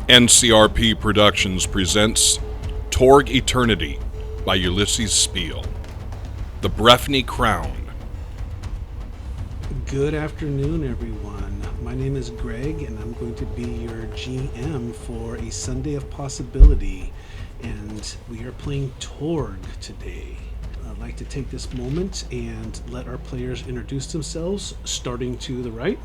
NCRP Productions presents Torg Eternity by Ulisses Spiele. The Breifne Crown. Good afternoon, everyone. My name is Greg, and I'm going to be your GM for a Sunday of Possibility, and we are playing Torg today. I'd like to take this moment and let our players introduce themselves, starting to the right.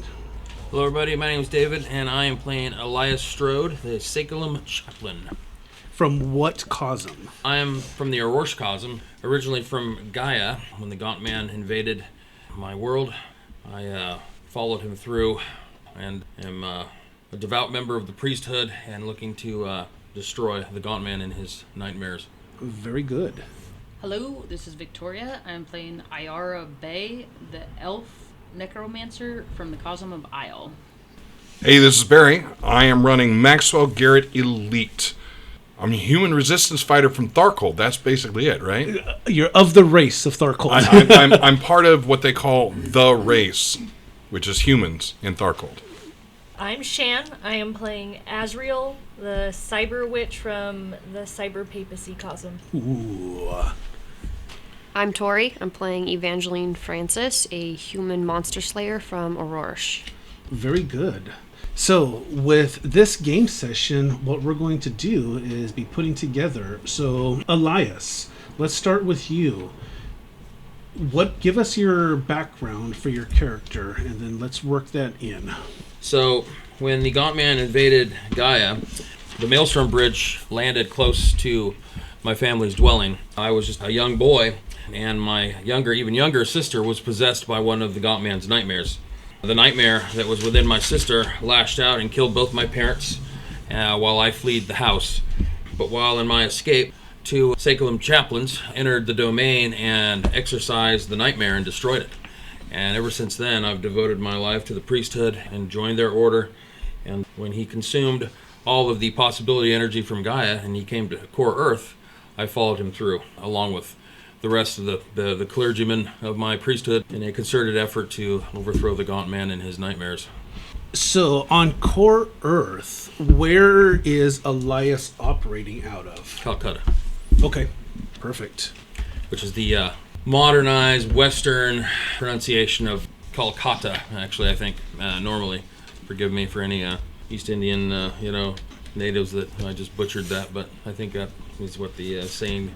Hello everybody, my name is David, and I am playing Elias Strode, the Sakelum Chaplain. From what cosm? I am from the Aurora cosm, originally from Gaia. When the Gaunt Man invaded my world, I followed him through and am a devout member of the priesthood and looking to destroy the Gaunt Man in his nightmares. Very good. Hello, this is Victoria. I'm playing Iara Bay, the elf necromancer from the Cosm of Isle. Hey, this is Barry. I am running Maxwell Garrett Elite. I'm a human resistance fighter from Tharkold. That's basically it, right? You're of the race of Tharkold. I'm part of what they call the race, which is humans in Tharkold. I'm Shan. I am playing Azrael, the cyber witch from the cyber papacy cosm. Ooh. I'm Tori. I'm playing Evangeline Francis, a human monster slayer from Aurora. Very good. So, with this game session, what we're going to do is be putting together. So, Elias, let's start with you. Give us your background for your character, and then let's work that in. So, when the Gaunt Man invaded Gaia, the Maelstrom Bridge landed close to my family's dwelling. I was just a young boy, and my even younger sister was possessed by one of the Gaunt Man's nightmares. The nightmare that was within my sister lashed out and killed both my parents while I fled the house. But while in my escape, two Sakelum chaplains entered the domain and exorcised the nightmare and destroyed it. And ever since then, I've devoted my life to the priesthood and joined their order. And when he consumed all of the possibility energy from Gaia and he came to core Earth, I followed him through, along with the rest of the clergymen of my priesthood in a concerted effort to overthrow the Gaunt Man in his nightmares. So, on core Earth, where is Elias operating out of? Calcutta. Okay, perfect. Which is the modernized Western pronunciation of Calcutta, actually, I think, normally. Forgive me for any East Indian, natives that I just butchered that, but I think that is what the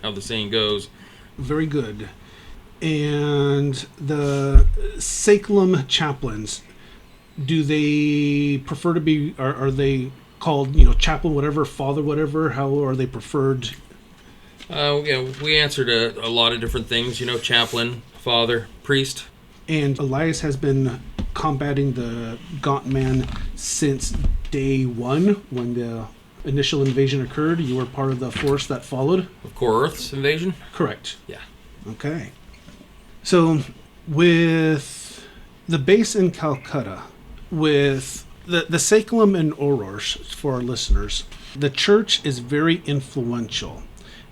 how the saying goes. Very good. And the Sakelum chaplains, do they prefer to be, are they called, chaplain whatever, father whatever? How are they preferred? We answered a lot of different things, chaplain, father, priest. And Elias has been combating the Gaunt Man since day one, when the initial invasion occurred. You were part of the force that followed. Of Core Earth's invasion? Correct. Yeah. Okay. So, with the base in Calcutta, with the Sakelum and Aurora, for our listeners, the church is very influential.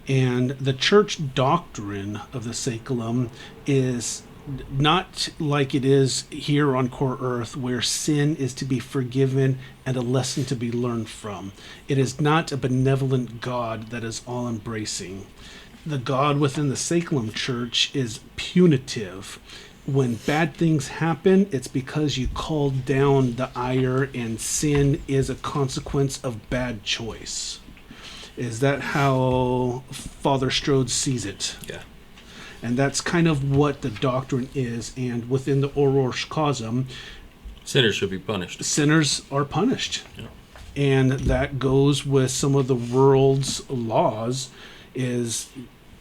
And the church doctrine of the Sakelum is not like it is here on core Earth, where sin is to be forgiven and a lesson to be learned from. It is not a benevolent God that is all-embracing. The God within the Sakelum church is punitive. When bad things happen, it's because you called down the ire, and sin is a consequence of bad choice. Is that how Father Strode sees it? Yeah. And that's kind of what the doctrine is. And within the Aurora cosm, sinners should be punished. Sinners are punished. Yeah. And that goes with some of the world's laws, is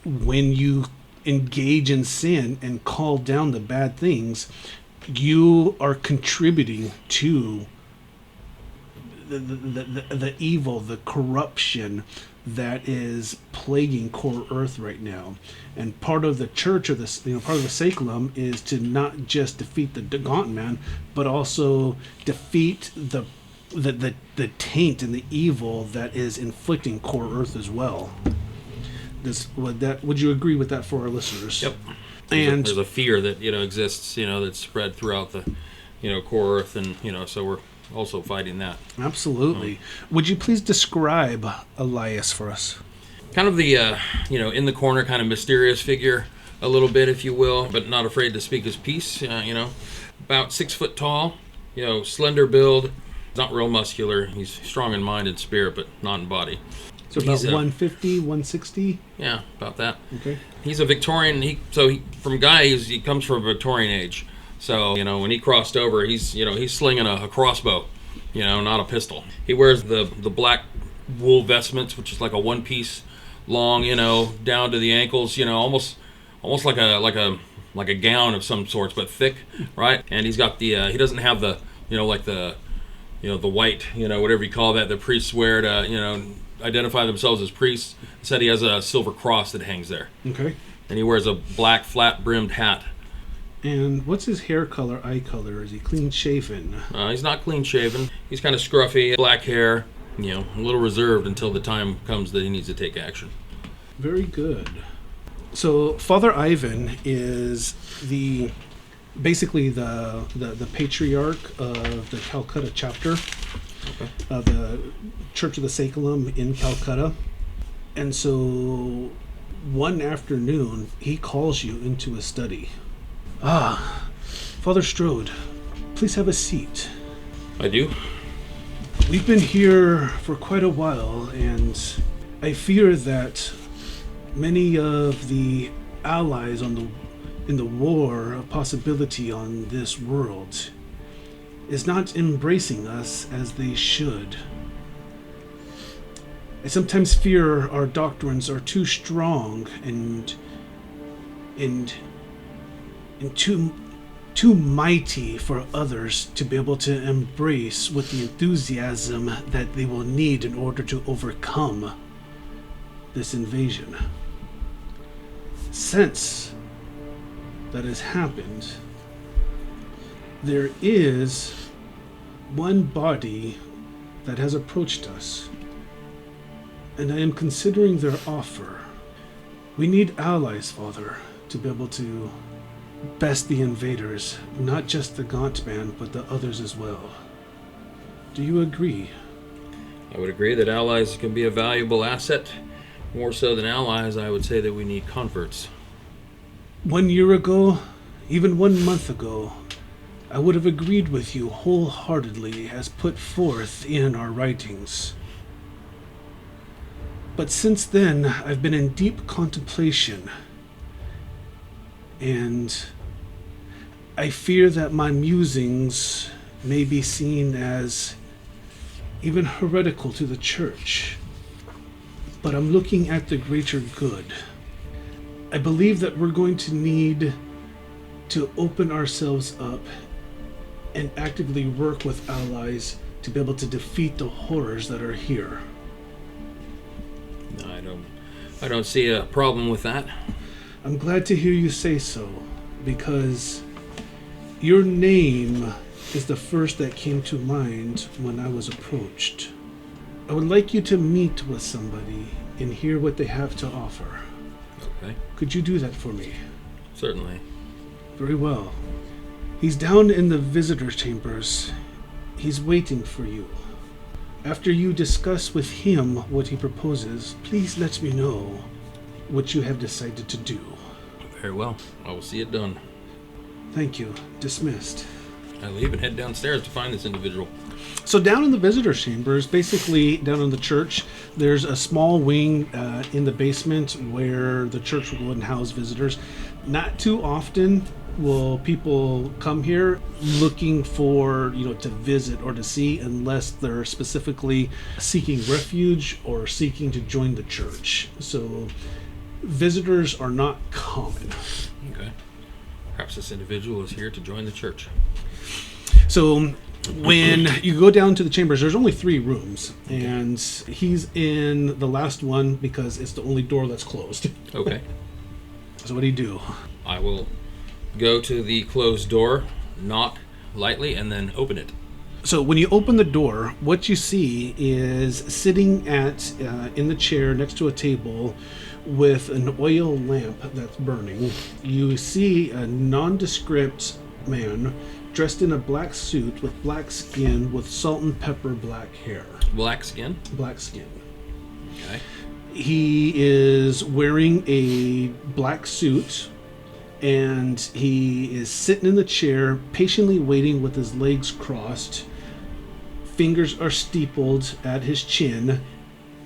when you engage in sin and call down the bad things, you are contributing to the evil, the corruption that is plaguing core Earth right now. And part of the church, or part of the Sakelum, is to not just defeat the Gaunt Man, but also defeat the taint and the evil that is inflicting core Earth as well. Would you agree with that for our listeners? Yep. And there's a fear that exists, that's spread throughout the core Earth, and so we're also fighting that. Absolutely. Would you please describe Elias for us? Kind of the, in the corner, kind of mysterious figure, a little bit, if you will, but not afraid to speak his piece, About 6 foot tall, slender build, not real muscular. He's strong in mind and spirit, but not in body. So about 150, 160? Yeah, about that. Okay. He's a Victorian. He comes from a Victorian age. So, when he crossed over, he's slinging a crossbow, not a pistol. He wears the black wool vestments, which is like a one-piece long, down to the ankles, almost like a gown of some sorts, but thick, right? And he's got he doesn't have the, the white, whatever you call that, the priests wear to, identify themselves as priests. Instead, he has a silver cross that hangs there. Okay. And he wears a black, flat-brimmed hat. And what's his hair color, eye color? Is he clean-shaven? He's not clean-shaven. He's kind of scruffy, black hair, a little reserved until the time comes that he needs to take action. Very good. So Father Ivan is basically the patriarch of the Calcutta chapter of the Church of the Sacrum in Calcutta. And so one afternoon, he calls you into his study. Father Strode, please have a seat. I do? We've been here for quite a while, and I fear that many of the allies in the war of possibility on this world is not embracing us as they should. I sometimes fear our doctrines are too strong and too mighty for others to be able to embrace with the enthusiasm that they will need in order to overcome this invasion. Since that has happened, there is one body that has approached us, and I am considering their offer. We need allies, Father, to be able to best the invaders, not just the Gaunt Band, but the others as well. Do you agree? I would agree that allies can be a valuable asset. More so than allies, I would say that we need converts. 1 year ago, even 1 month ago, I would have agreed with you wholeheartedly as put forth in our writings. But since then, I've been in deep contemplation, and I fear that my musings may be seen as even heretical to the church. But I'm looking at the greater good. I believe that we're going to need to open ourselves up and actively work with allies to be able to defeat the horrors that are here. No, I don't see a problem with that. I'm glad to hear you say so, because your name is the first that came to mind when I was approached. I would like you to meet with somebody and hear what they have to offer. Okay. Could you do that for me? Certainly. Very well. He's down in the visitor chambers. He's waiting for you. After you discuss with him what he proposes, please let me know what you have decided to do. Very well. I will see it done. Thank you. Dismissed. I leave and head downstairs to find this individual. So down in the visitor chambers, basically down in the church, there's a small wing in the basement where the church will go and house visitors. Not too often will people come here looking for, to visit or to see, unless they're specifically seeking refuge or seeking to join the church. So visitors are not common. Okay. Perhaps this individual is here to join the church. So when you go down to the chambers, there's only 3 rooms, and he's in the last one because it's the only door that's closed. Okay. So what do you do? I will go to the closed door, knock lightly, and then open it. So when you open the door, what you see is sitting in the chair next to a table with an oil lamp that's burning. You see a nondescript man dressed in a black suit with black skin with salt and pepper black hair. Black skin? Black skin. Okay. He is wearing a black suit, and he is sitting in the chair, patiently waiting with his legs crossed. Fingers are steepled at his chin,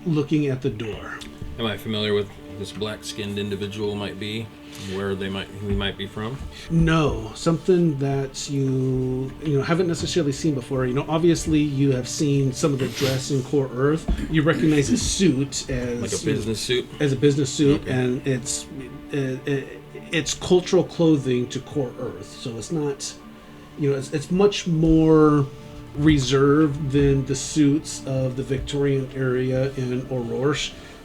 looking at the door. Am I familiar with this black-skinned individual might be? Who he might be from? No, something that you haven't necessarily seen before. Obviously you have seen some of the dress in Core Earth. You recognize his suit as Like a business suit? As a business suit, Okay. and it's cultural clothing to Core Earth. So it's not, it's much more reserved than the suits of the Victorian area in Aurora.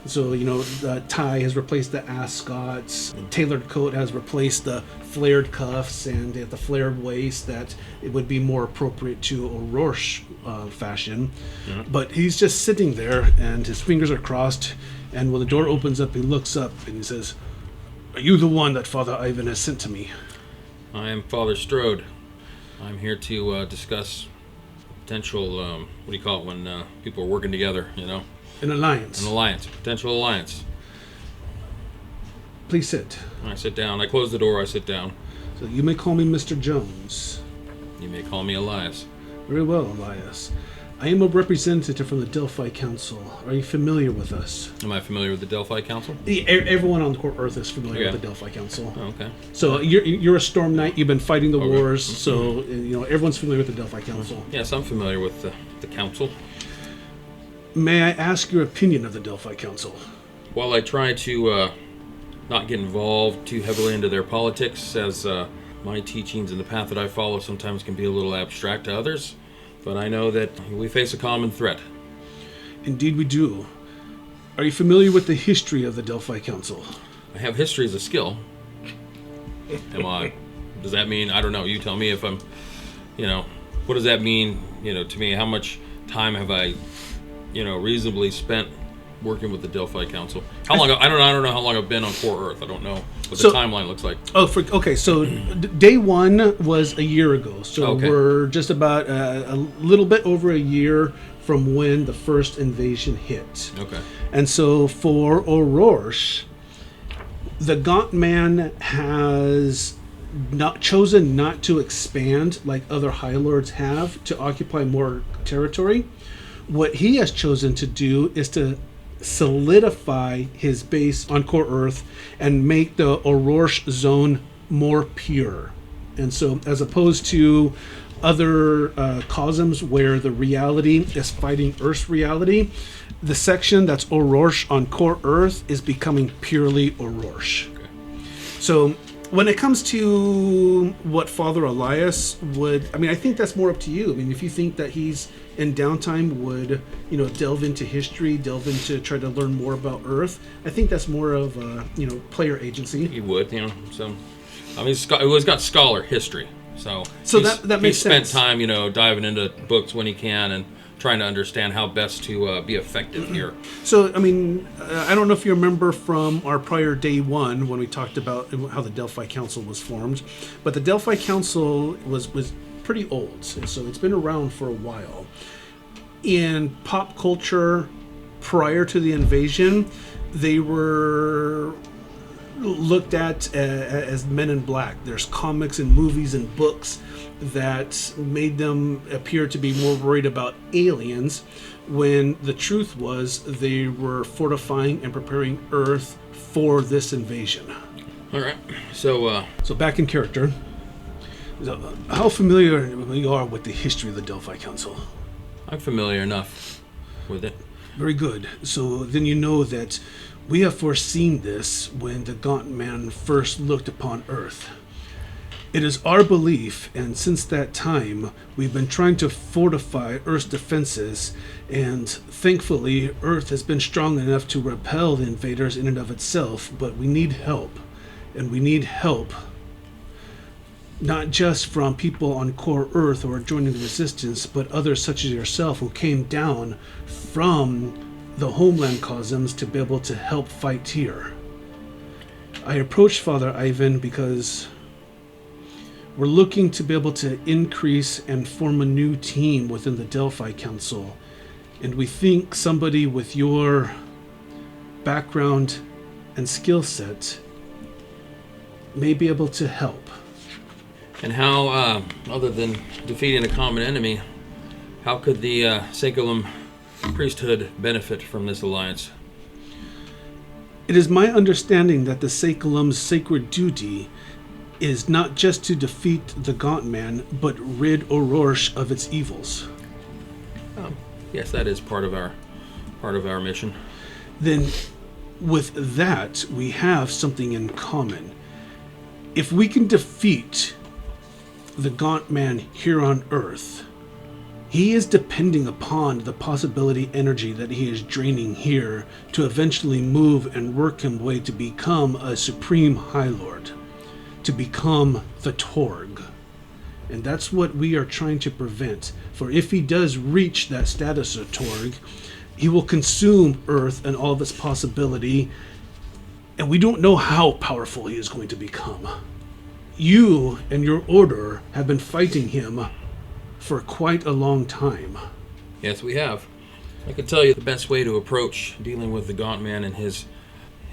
So, the tie has replaced the ascots, the tailored coat has replaced the flared cuffs, and the flared waist that it would be more appropriate to Aurora fashion. Mm-hmm. But he's just sitting there, and his fingers are crossed, and when the door opens up, he looks up and he says, "Are you the one that Father Ivan has sent to me?" I am Father Strode. I'm here to discuss potential, what do you call it when people are working together, An alliance. An alliance, potential alliance. Please sit. I sit down. I close the door. I sit down. So you may call me Mr. Jones. You may call me Elias. Very well, Elias. I am a representative from the Delphi Council. Are you familiar with us? Am I familiar with the Delphi Council? Everyone on the Core Earth is familiar Yeah. with the Delphi Council. Oh, okay. So you're a Storm Knight. You've been fighting the Okay. wars. So everyone's familiar with the Delphi Council. Yes, I'm familiar with the council. May I ask your opinion of the Delphi Council? While I try to not get involved too heavily into their politics, as my teachings and the path that I follow sometimes can be a little abstract to others, but I know that we face a common threat. Indeed, we do. Are you familiar with the history of the Delphi Council? I have history as a skill. Am I? Does that mean, I don't know, you tell me if I'm, what does that mean, to me? How much time have I, reasonably spent working with the Delphi Council? How long? I don't know how long I've been on Core Earth. I don't know what the timeline looks like. Okay. So day one was a year ago. So Okay. we're just about a little bit over a year from when the first invasion hit. Okay. And so for Aurora, the Gaunt Man has chosen not to expand like other High Lords have to occupy more territory. What he has chosen to do is to solidify his base on Core Earth and make the Aurora zone more pure. And so as opposed to other cosms where the reality is fighting Earth's reality, the section that's Aurora on Core Earth is becoming purely Aurora. Okay. So when it comes to what Father Elias would, I think that's more up to you. If you think that he's in downtime would, delve into history, delve into try to learn more about Earth, I think that's more of player agency. He would, so, he's got scholar history. So that makes sense. He spent time, diving into books when he can and trying to understand how best to be effective here. So, I don't know if you remember from our prior day one when we talked about how the Delphi Council was formed, but the Delphi Council was pretty old, so it's been around for a while. In pop culture, prior to the invasion, they were looked at as Men in Black. There's comics and movies and books that made them appear to be more worried about aliens, when the truth was they were fortifying and preparing Earth for this invasion. All right. So back in character, how familiar you are with the history of the Delphi Council? I'm familiar enough with it. Very good. So then you know that we have foreseen this when the Gaunt Man first looked upon Earth. It is our belief, and since that time, we've been trying to fortify Earth's defenses, and thankfully, Earth has been strong enough to repel the invaders in and of itself, but we need help. And we need help not just from people on Core Earth who are joining the resistance, but others such as yourself who came down from the homeland cosms to be able to help fight here. I approached Father Ivan because We're looking to be able to increase and form a new team within the Delphi Council. And we think somebody with your background and skill set may be able to help. And how, other than defeating a common enemy, how could the Saculum priesthood benefit from this alliance? It is my understanding that the Saculum's sacred duty is not just to defeat the Gaunt Man, but rid Aurorsh of its evils. Yes, that is part of our mission. Then, with that, we have something in common. If we can defeat the Gaunt Man here on Earth, he is depending upon the possibility energy that he is draining here to eventually move and work his way to become a Supreme High Lord, to become the Torg. And that's what we are trying to prevent. For if he does reach that status of Torg, he will consume Earth and all of its possibility, and we don't know how powerful he is going to become. You and your order have been fighting him for quite a long time. Yes, we have. I can tell you the best way to approach dealing with the Gaunt Man and his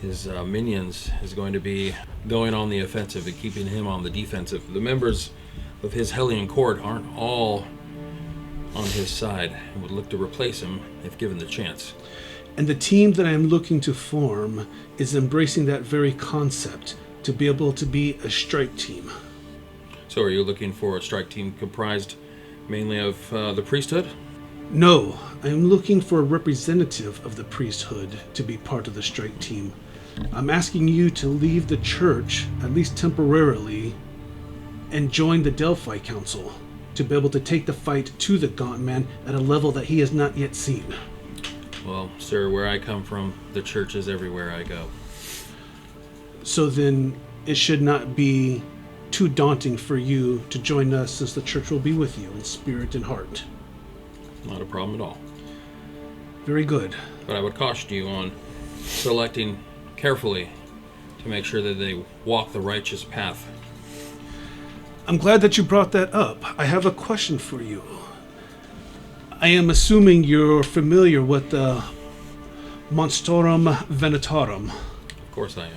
minions is going to be going on the offensive and keeping him on the defensive. The members of his Hellion Court aren't all on his side and would look to replace him if given the chance. And the team that I am looking to form is embracing that very concept, to be able to be a strike team. So are you looking for a strike team comprised mainly of the priesthood? No, I am looking for a representative of the priesthood to be part of the strike team. I'm asking you to leave the church, at least temporarily, and join the Delphi Council to be able to take the fight to the Gaunt Man at a level that he has not yet seen. Well, sir, where I come from, the church is everywhere I go. So then it should not be too daunting for you to join us, since the church will be with you in spirit and heart. Not a problem at all. Very good. But I would caution you on selecting carefully to make sure that they walk the righteous path. I'm glad that you brought that up. I have a question for you. I am assuming you're familiar with the Monstorum Venatorum. Of course I am.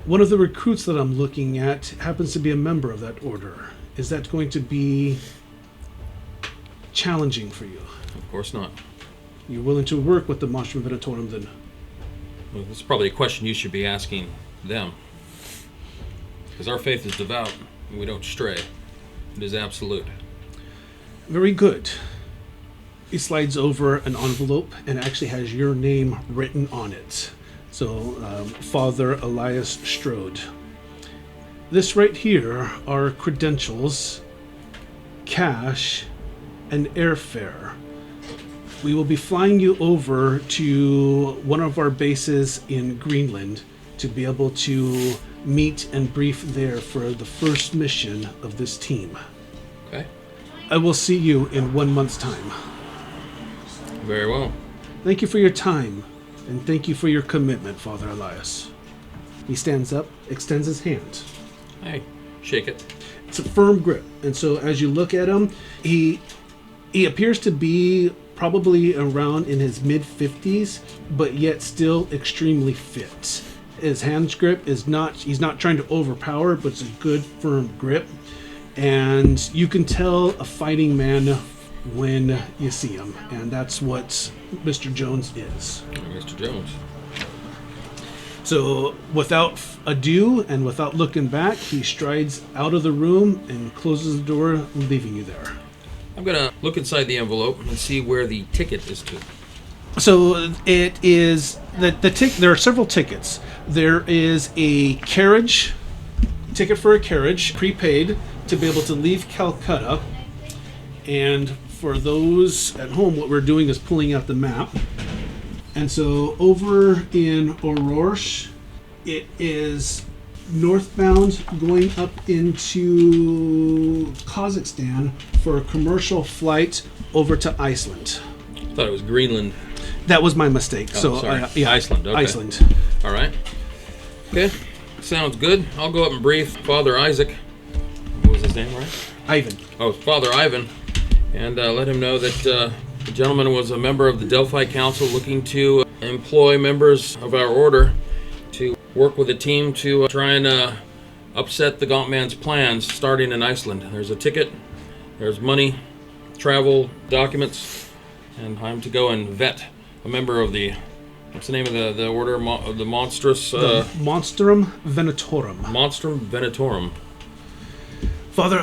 One of the recruits that I'm looking at happens to be a member of that order. Is that going to be challenging for you? Of course not. You're willing to work with the Monstrum Venatorum then? Well, that's probably a question you should be asking them. Because our faith is devout, and we don't stray. It is absolute. Very good. He slides over an envelope and actually has your name written on it. So, Father Elias Strode. This right here are credentials, cash, and airfare. We will be flying you over to one of our bases in Greenland to be able to meet and brief there for the first mission of this team. Okay. I will see you in 1 month's time. Very well. Thank you for your time, and thank you for your commitment, Father Elias. He stands up, extends his hand. Hey, shake it. It's a firm grip, and so as you look at him, he appears to be probably around in his mid-50s, but yet still extremely fit. His hand grip is he's not trying to overpower, but it's a good, firm grip. And you can tell a fighting man when you see him, and that's what Mr. Jones is. Mr. Jones. So, without ado and without looking back, he strides out of the room and closes the door, leaving you there. I'm going to look inside the envelope and see where the ticket is to. So, it is... There are several tickets. There is a carriage, ticket for a carriage, prepaid, to be able to leave Calcutta. And for those at home, what we're doing is pulling out the map. And so over in Aurorsh, it is northbound going up into Kazakhstan for a commercial flight over to Iceland. I thought it was Greenland. That was my mistake. Oh, sorry. Yeah, Iceland, okay. Iceland. All right. Okay. Sounds good. I'll go up and brief Father Isaac. What was his name, right? Ivan. Oh, Father Ivan. And let him know that the gentleman was a member of the Delphi Council looking to employ members of our order to work with a team to try and upset the Gauntman's plans starting in Iceland. There's a ticket, there's money, travel, documents, and I'm to go and vet a member of the... What's the name of the order of the monstrous... The Monstrum Venatorum. Monstrum Venatorum. Father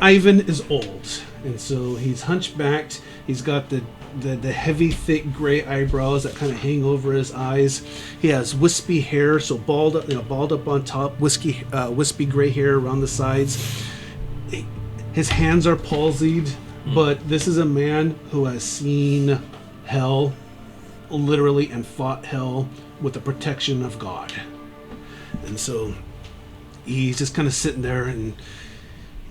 Ivan is old, and so he's hunchbacked. He's got the heavy, thick gray eyebrows that kind of hang over his eyes. He has wispy hair, so bald up on top, wispy gray hair around the sides. His hands are palsied, but this is a man who has seen hell, literally, and fought hell with the protection of God. And so he's just kind of sitting there and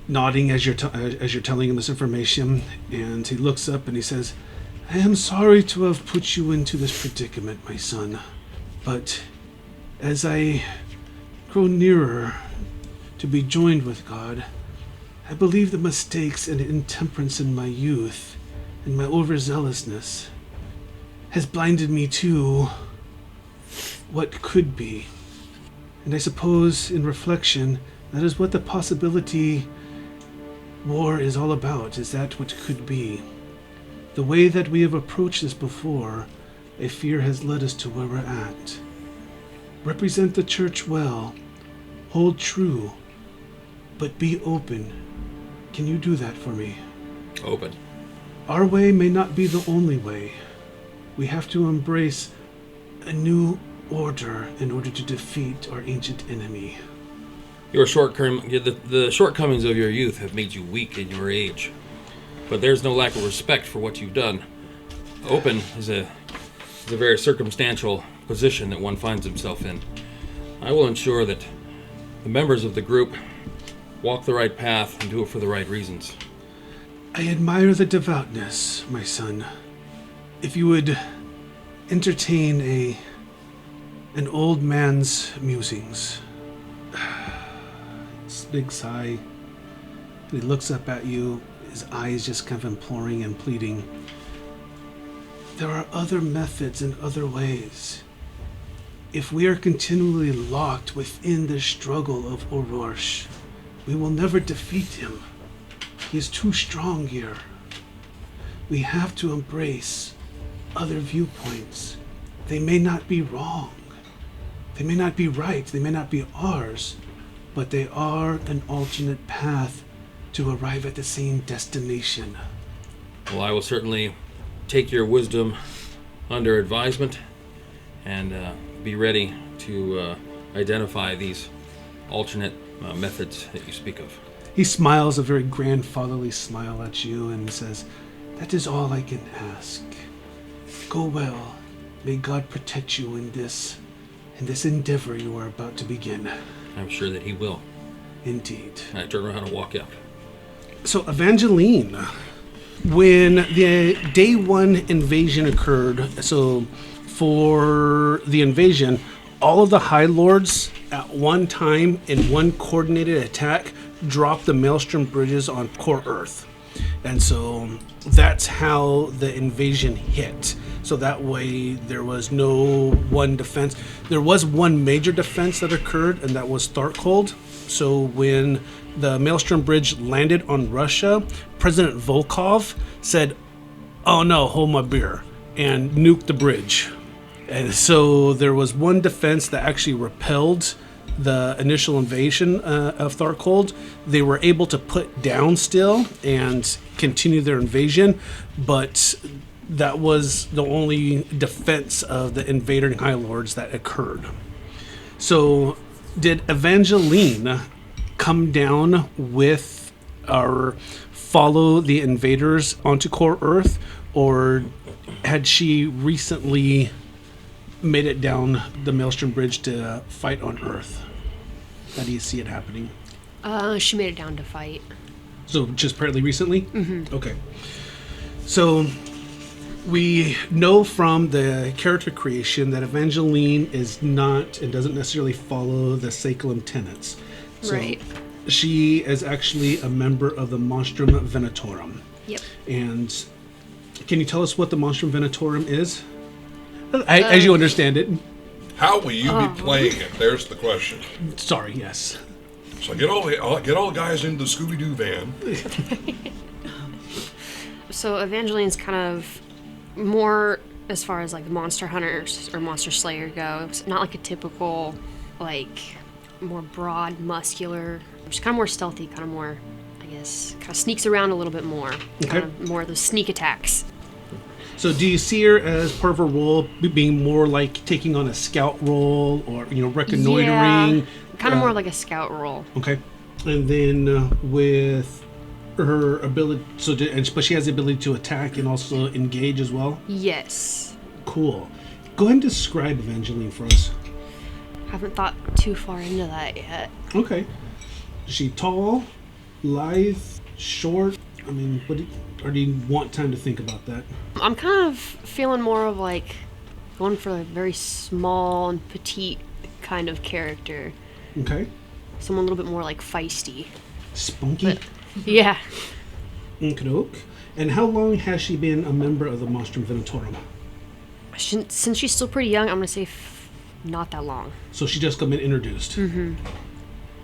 nodding as you're telling him this information, and he looks up and he says, "I am sorry to have put you into this predicament, my son, but as I grow nearer to be joined with God, I believe the mistakes and intemperance in my youth and my overzealousness has blinded me to what could be. And I suppose, in reflection, that is what the possibility war is all about, is that what could be. The way that we have approached this before, I fear has led us to where we're at. Represent the church well, hold true, but be open. Can you do that for me?" Open. Our way may not be the only way. We have to embrace a new order in order to defeat our ancient enemy. The shortcomings of your youth have made you weak in your age, but there's no lack of respect for what you've done. Open is a very circumstantial position that one finds himself in. I will ensure that the members of the group walk the right path and do it for the right reasons. I admire the devoutness, my son. If you would entertain an old man's musings. It's a big sigh. He looks up at you, his eyes just kind of imploring and pleading. There are other methods and other ways. If we are continually locked within the struggle of Orosh, we will never defeat him. He is too strong here. We have to embrace other viewpoints. They may not be wrong. They may not be right. They may not be ours. But they are an alternate path to arrive at the same destination. Well, I will certainly take your wisdom under advisement and be ready to identify these alternate methods that you speak of. He smiles a very grandfatherly smile at you and says, "That is all I can ask. Go well. May God protect you in this endeavor you are about to begin." I'm sure that he will. Indeed. I turn around and walk out. So, Evangeline, when the day one invasion occurred, so for the invasion, all of the High Lords at one time in one coordinated attack dropped the Maelstrom bridges on core Earth. And so that's how the invasion hit. So that way there was no one defense. There was one major defense that occurred, and that was Starkhold. So when the Maelstrom Bridge landed on Russia, President Volkov said, "Oh no, hold my beer," and nuked the bridge. And so there was one defense that actually repelled the initial invasion of Starkhold. They were able to put down still and continue their invasion, but that was the only defense of the invading High Lords that occurred. So did Evangeline come down with or follow the invaders onto core Earth, or had she recently made it down the Maelstrom Bridge to fight on Earth? How do you see it happening? She made it down to fight. So just fairly recently? Mm-hmm. Okay. So We know from the character creation that Evangeline is not and doesn't necessarily follow the Sacrum tenets. So Right. she is actually a member of the Monstrum Venatorum. Yep. And can you tell us what the Monstrum Venatorum is? As you understand it. How will you be playing it? There's the question. Sorry, yes. So get all the guys into the Scooby-Doo van. So Evangeline's kind of more as far as like monster hunters or monster slayer goes. Not like a typical, like, more broad, muscular. Just kind of more stealthy, kind of more, I guess, kind of sneaks around a little bit more. Okay. Kind of more of those sneak attacks. So do you see her as part of her role being more like taking on a scout role or, reconnoitering? Yeah, kind of more like a scout role. Okay. And then with her ability, but she has the ability to attack and also engage as well? Yes. Cool. Go ahead and describe Evangeline for us. Haven't thought too far into that yet. Okay. Is she tall, lithe, short? I mean, or do you want time to think about that? I'm kind of feeling more of like going for a very small and petite kind of character. Okay. Someone a little bit more like feisty. Spunky? Yeah. Okey-doke. And how long has she been a member of the Monstrum Venatorum? Since she's still pretty young, I'm going to say not that long. So she just got been introduced. Mm-hmm.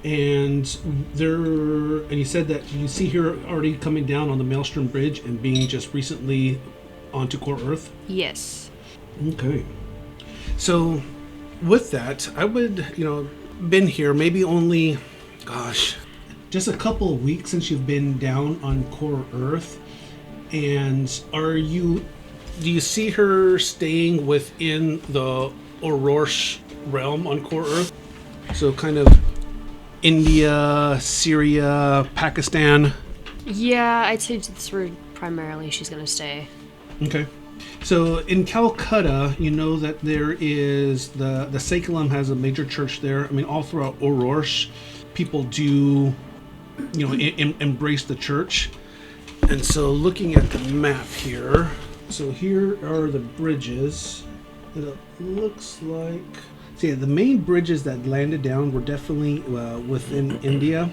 And you said that you see her already coming down on the Maelstrom Bridge and being just recently onto Core Earth? Yes. Okay. So with that, I would, been here maybe only, just a couple of weeks since you've been down on Core Earth. And do you see her staying within the Aurora realm on Core Earth? So kind of India, Syria, Pakistan. Yeah, I'd say that's where primarily she's going to stay. Okay. So in Calcutta, you know that there is the Sacrum has a major church there. I mean, all throughout Aurora, people do, embrace the church. And so looking at the map here, so here are the bridges. And it looks like, so yeah, the main bridges that landed down were definitely within India.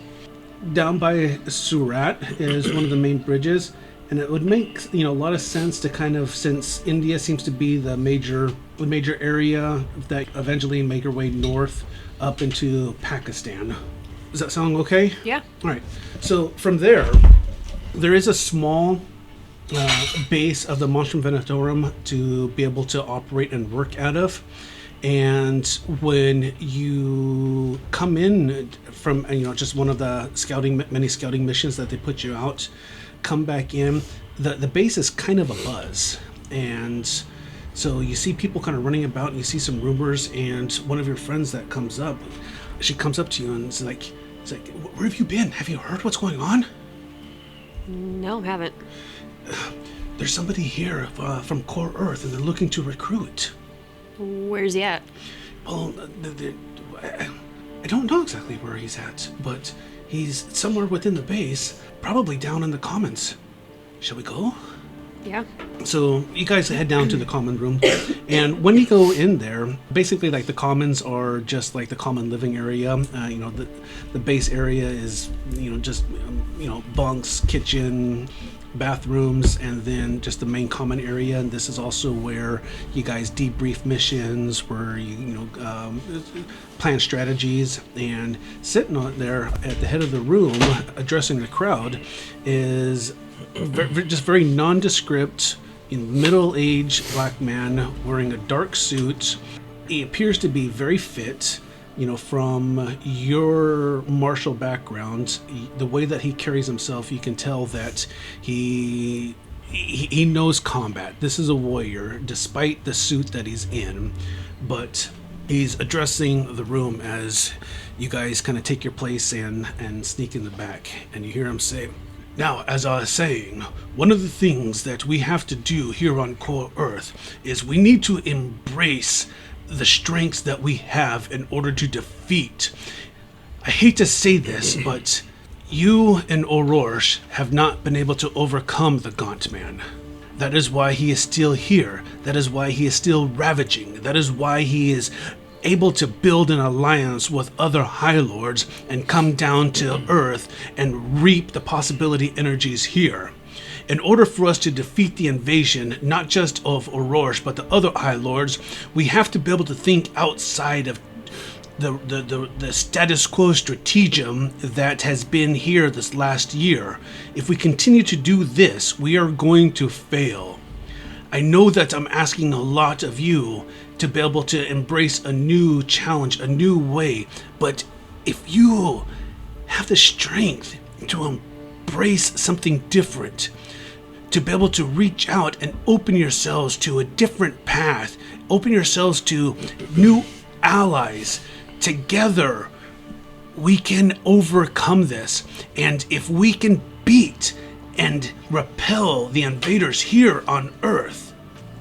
Down by Surat is one of the main bridges. And it would make, a lot of sense to kind of, since India seems to be the major area, that eventually make her way north up into Pakistan. Does that sound okay? Yeah. All right. So from there is a small base of the Monstrum Venatorum to be able to operate and work out of. And when you come in from, just one of the many scouting missions that they put you out, come back in, the base is kind of a buzz. And so you see people kind of running about and you see some rumors, and one of your friends that comes up, she comes up to you and it's like, where have you been? Have you heard what's going on? No, haven't. There's somebody here from Core Earth and they're looking to recruit. Where's he at? Well, I don't know exactly where he's at, but he's somewhere within the base, probably down in the commons. Shall we go? Yeah. So you guys head down to the common room, and when you go in there, basically like the commons are just like the common living area. The base area is just bunks, kitchen, bathrooms, and then just the main common area. And this is also where you guys debrief missions, where you plan strategies. And sitting on there at the head of the room, addressing the crowd, is just very nondescript, middle-aged black man wearing a dark suit. He appears to be very fit. From your martial background, the way that he carries himself, you can tell that he knows combat. This is a warrior, despite the suit that he's in. But he's addressing the room as you guys kind of take your place and sneak in the back. And you hear him say, "Now, as I was saying, one of the things that we have to do here on Core Earth is we need to embrace the strengths that we have in order to defeat. I hate to say this, but you and Aurora have not been able to overcome the Gaunt Man. That is why he is still here. That is why he is still ravaging. That is why he is able to build an alliance with other High Lords and come down to Earth and reap the possibility energies here. In order for us to defeat the invasion, not just of Aurora, but the other High Lords, we have to be able to think outside of the status quo stratagem that has been here this last year. If we continue to do this, we are going to fail. I know that I'm asking a lot of you to be able to embrace a new challenge, a new way, but if you have the strength to embrace something different, to be able to reach out and open yourselves to a different path, open yourselves to new allies, together we can overcome this. And if we can beat and repel the invaders here on Earth,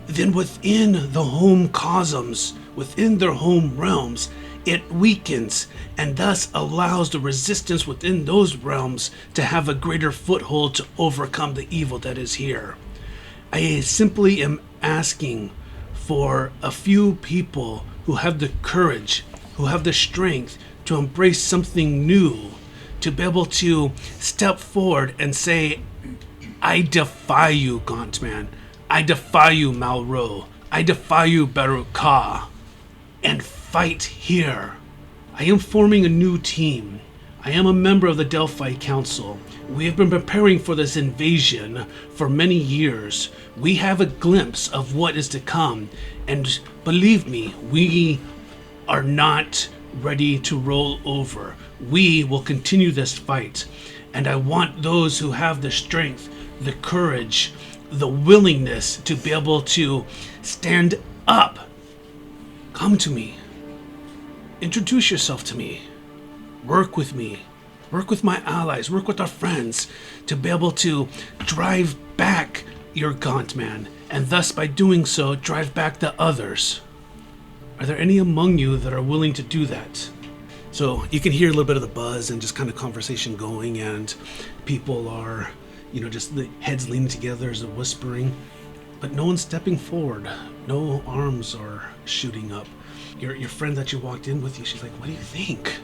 then within the home cosms, within their home realms, it weakens and thus allows the resistance within those realms to have a greater foothold to overcome the evil that is here. I simply am asking for a few people who have the courage, who have the strength to embrace something new, to be able to step forward and say, I defy you, Gauntman. I defy you, Malro. I defy you, Baruch-Ka. And fight here. I am forming a new team. I am a member of the Delphi Council. We have been preparing for this invasion for many years. We have a glimpse of what is to come. And believe me, we are not ready to roll over. We will continue this fight. And I want those who have the strength, the courage, the willingness to be able to stand up. Come to me. Introduce yourself to me. Work with me. Work with my allies. Work with our friends to be able to drive back your Gauntman, and thus by doing so, drive back the others. Are there any among you that are willing to do that? So you can hear a little bit of the buzz and just kind of conversation going, and people are, just the heads leaning together as a whispering, but no one's stepping forward. No arms are shooting up. Your friend that you walked in with you, she's like, what do you think?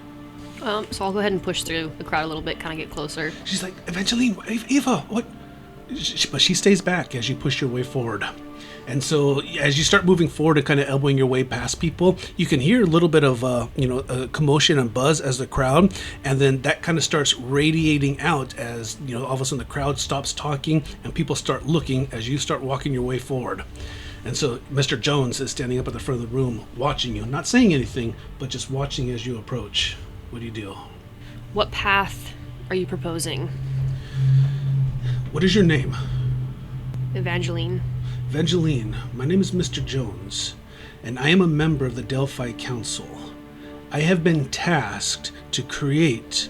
So I'll go ahead and push through the crowd a little bit, kind of get closer. She's like, Evangeline, Eva, what? But she stays back as you push your way forward. And so as you start moving forward and kind of elbowing your way past people, you can hear a little bit of, a commotion and buzz as the crowd. And then that kind of starts radiating out as, all of a sudden the crowd stops talking and people start looking as you start walking your way forward. And so Mr. Jones is standing up at the front of the room watching you, not saying anything, but just watching as you approach. What do you do? What path are you proposing? What is your name? Evangeline. Evangeline, my name is Mr. Jones, and I am a member of the Delphi Council. I have been tasked to create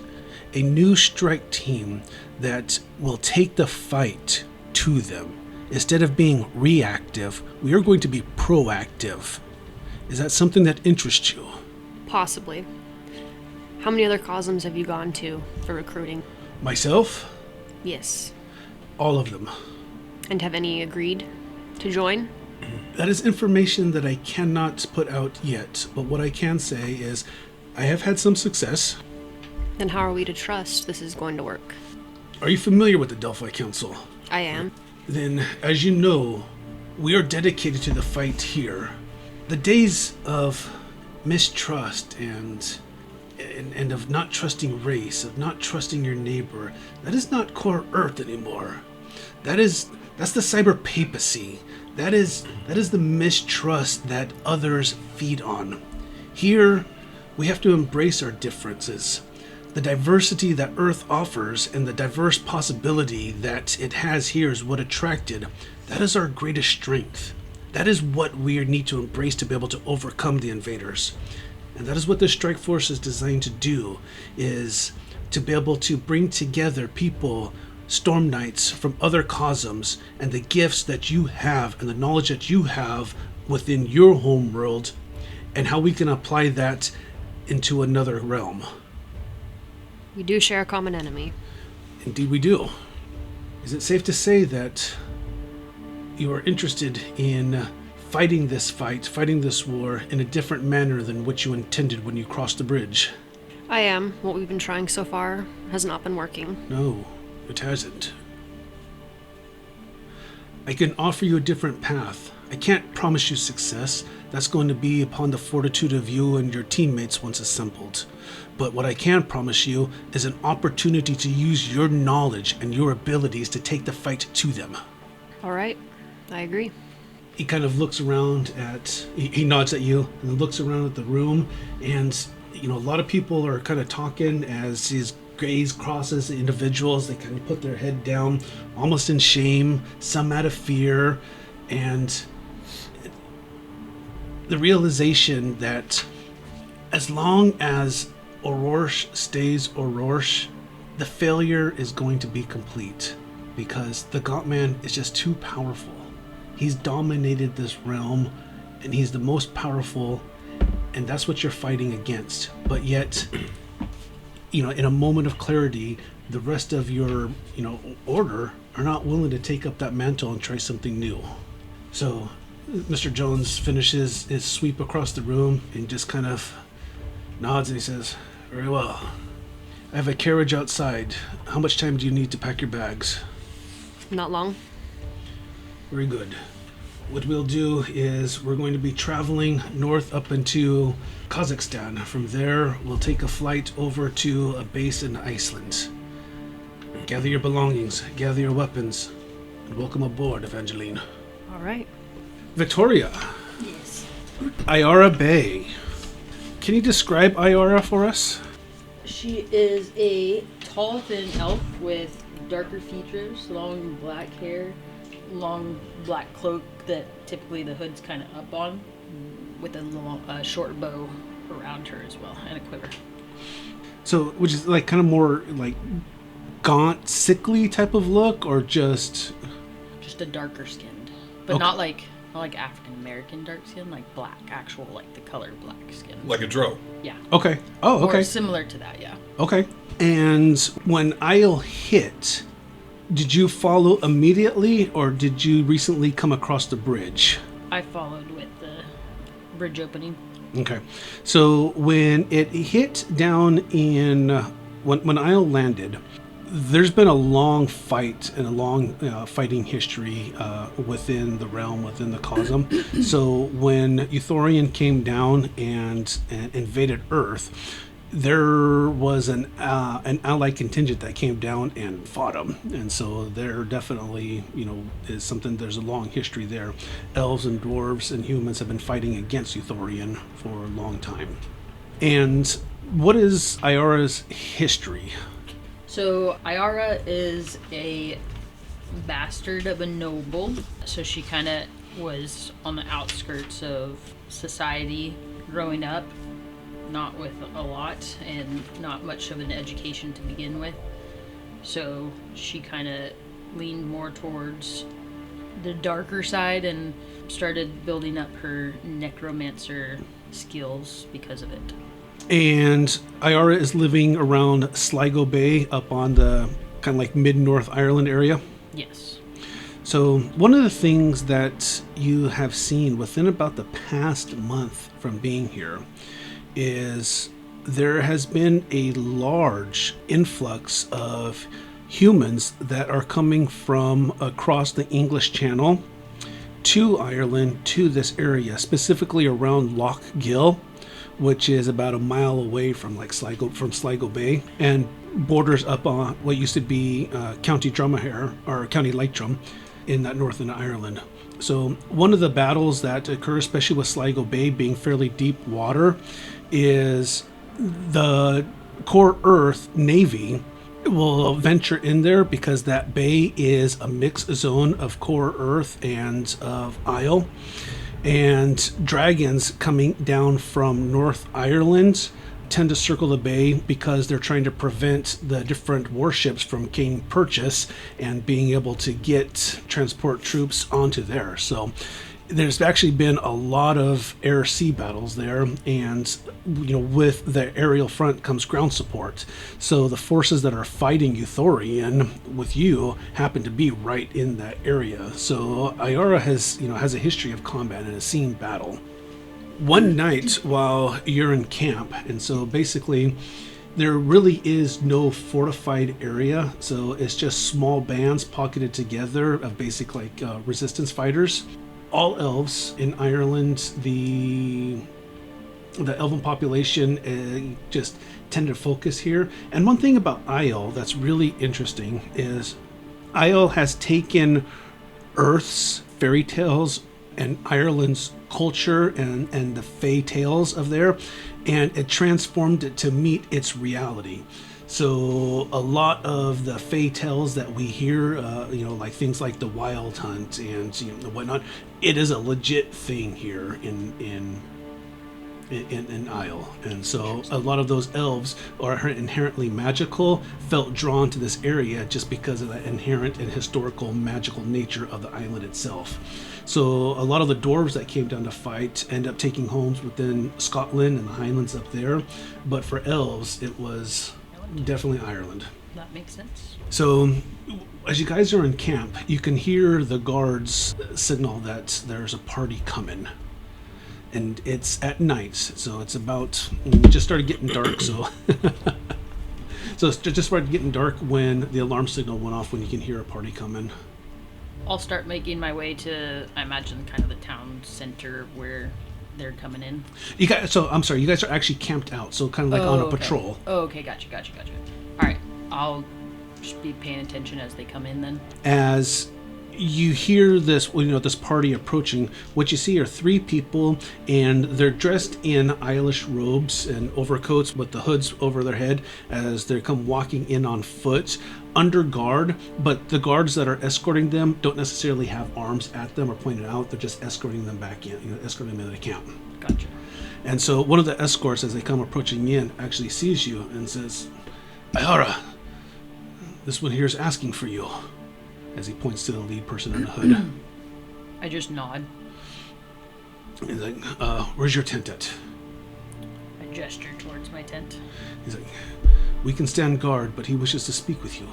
a new strike team that will take the fight to them. Instead of being reactive, we are going to be proactive. Is that something that interests you? Possibly. How many other cosms have you gone to for recruiting? Myself? Yes. All of them. And have any agreed to join? That is information that I cannot put out yet, but what I can say is I have had some success. Then how are we to trust this is going to work? Are you familiar with the Delphi Council? I am. Then, as you know, we are dedicated to the fight here. The days of mistrust and of not trusting race, of not trusting your neighbor, that is not core Earth anymore. That's the cyber papacy. That is the mistrust that others feed on. Here, we have to embrace our differences. The diversity that Earth offers and the diverse possibility that it has here is what attracted. That is our greatest strength. That is what we need to embrace to be able to overcome the invaders. And that is what the Strike Force is designed to do, is to be able to bring together people, Storm Knights from other cosms, and the gifts that you have and the knowledge that you have within your home world, and how we can apply that into another realm. We do share a common enemy. Indeed we do. Is it safe to say that you are interested in fighting this war in a different manner than what you intended when you crossed the bridge. I am. What we've been trying so far has not been working. No, it hasn't. I can offer you a different path. I can't promise you success. That's going to be upon the fortitude of you and your teammates once assembled. But what I can promise you is an opportunity to use your knowledge and your abilities to take the fight to them. All right. I agree. He kind of looks around he nods at you and looks around at the room, and a lot of people are kind of talking as his gaze crosses the individuals. They kind of put their head down, almost in shame, some out of fear, and the realization that as long as Orosh stays Orosh, the failure is going to be complete, because the Gauntman is just too powerful. He's dominated this realm, and he's the most powerful, and that's what you're fighting against. But yet, in a moment of clarity, the rest of your, order are not willing to take up that mantle and try something new. So, Mr. Jones finishes his sweep across the room and just kind of nods, and he says, "Very well. I have a carriage outside. How much time do you need to pack your bags?" Not long. Very good. What we'll do is we're going to be traveling north up into Kazakhstan. From there, we'll take a flight over to a base in Iceland. Gather your belongings, gather your weapons, and welcome aboard, Evangeline. All right. Victoria. Yes. Iara Bay. Can you describe Iara for us? She is a tall, thin elf with darker features, long black hair, long black cloak that typically the hood's kind of up on, with a short bow around her as well, and a quiver. So, which is like kind of more like gaunt, sickly type of look, or just a darker skinned, but Okay. not like African American dark skin, like black, actual like the color black skin. Like a drow. Yeah. okay? Oh, okay. Or similar to that, yeah. Okay. And when Isle hit, did you follow immediately, or did you recently come across the bridge? I followed with the bridge opening. Okay. So when it hit down when Isle landed, there's been a long fight and a long fighting history within the realm, within the Cosm. So when Euthorian came down and invaded Earth, there was an allied contingent that came down and fought them, and so there definitely is something. There's a long history there. Elves and dwarves and humans have been fighting against Euthorian for a long time. And what is Iara's history? So Iara is a bastard of a noble, so she kind of was on the outskirts of society growing up, not with a lot and not much of an education to begin with. So she kind of leaned more towards the darker side and started building up her necromancer skills because of it. And Iara is living around Sligo Bay, up on the kind of like mid-North Ireland area. Yes. So one of the things that you have seen within about the past month from being here is there has been a large influx of humans that are coming from across the English Channel to Ireland, to this area, specifically around Loch Gill, which is about a mile away from Sligo Bay, and borders up on what used to be County Dromahair, or County Leitrim, in that northern Ireland. So one of the battles that occur, especially with Sligo Bay being fairly deep water, is the Core Earth Navy will venture in there, because that bay is a mixed zone of Core Earth and of Isle. And dragons coming down from North Ireland tend to circle the bay because they're trying to prevent the different warships from gaining purchase and being able to transport troops onto there. So there's actually been a lot of air-sea battles there, and with the aerial front comes ground support. So the forces that are fighting you, Tori, and with you happen to be right in that area. So Iara has a history of combat and has seen battle. One night while you're in camp, and so basically there really is no fortified area, so it's just small bands pocketed together of basic resistance fighters. All elves in Ireland, the elven population just tend to focus here. And one thing about Isle that's really interesting is Isle has taken Earth's fairy tales and Ireland's culture and the fae tales of there, and it transformed it to meet its reality. So a lot of the fae tales that we hear, like things like the Wild Hunt and whatnot, it is a legit thing here in Isle. And so a lot of those elves are inherently magical, felt drawn to this area just because of the inherent and historical magical nature of the island itself. So a lot of the dwarves that came down to fight end up taking homes within Scotland and the Highlands up there. But for elves, it was definitely Ireland. That makes sense. So as you guys are in camp, you can hear the guards signal that there's a party coming. And it's at night, so it's about, it just started getting dark, so so it's just started getting dark when the alarm signal went off, when you can hear a party coming. I'll start making my way to, I imagine, kind of the town center where they're coming in. You guys, so I'm sorry, you guys are actually camped out, so kind of like on a patrol. Oh, okay, gotcha. All right, I'll just be paying attention as they come in then. As you hear this, this party approaching, what you see are three people, and they're dressed in Eilish robes and overcoats with the hoods over their head as they come walking in on foot, under guard, but the guards that are escorting them don't necessarily have arms at them or pointed out. They're just escorting them back in, escorting them into the camp. Gotcha. And so one of the escorts, as they come approaching in, actually sees you and says, "Iara, this one here is asking for you," as he points to the lead person in the hood. I just nod. He's like, "Where's your tent at?" I gesture towards my tent. He's like, "We can stand guard, but he wishes to speak with you."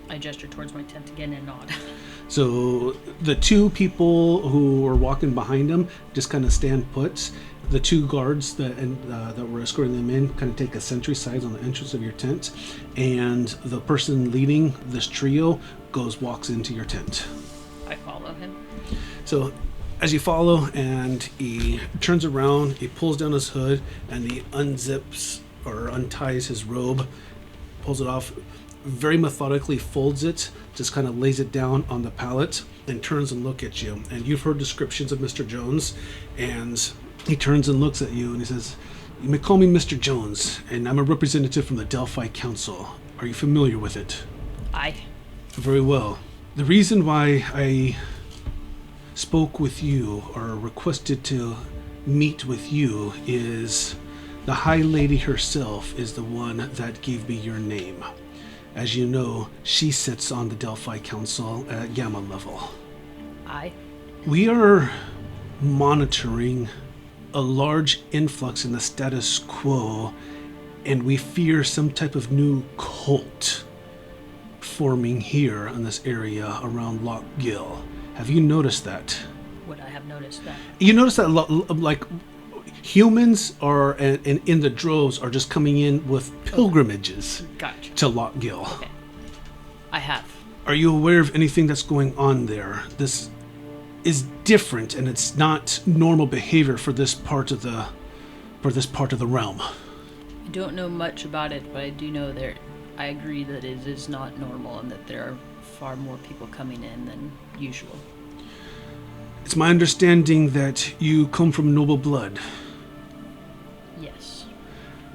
I gesture towards my tent again and nod. So the two people who were walking behind him just kind of stand put. The two guards that were escorting them in kind of take a sentry size on the entrance of your tent, and the person leading this trio walks into your tent. I follow him. So as you follow, and he turns around, he pulls down his hood, and he unzips or unties his robe, pulls it off, very methodically folds it, just kind of lays it down on the pallet, and turns and looks at you. And you've heard descriptions of Mr. Jones, and he turns and looks at you, and he says, "You may call me Mr. Jones, and I'm a representative from the Delphi Council. Are you familiar with it?" Aye. Very well. The reason why I spoke with you, or requested to meet with you, is the High Lady herself is the one that gave me your name. As you know, she sits on the Delphi Council at Gamma level. Aye. We are monitoring a large influx in the status quo, and we fear some type of new cult forming here in this area around Loch Gill. Have you noticed that? Would I have noticed that? You notice that like humans are and in the droves are just coming in with pilgrimages Gotcha. to Loch Gill. Okay. I have. Are you aware of anything that's going on there? This is different, and it's not normal behavior for this part of the realm. I don't know much about it, but I do know I agree that it is not normal and that there are far more people coming in than usual. It's my understanding that you come from noble blood, Yes.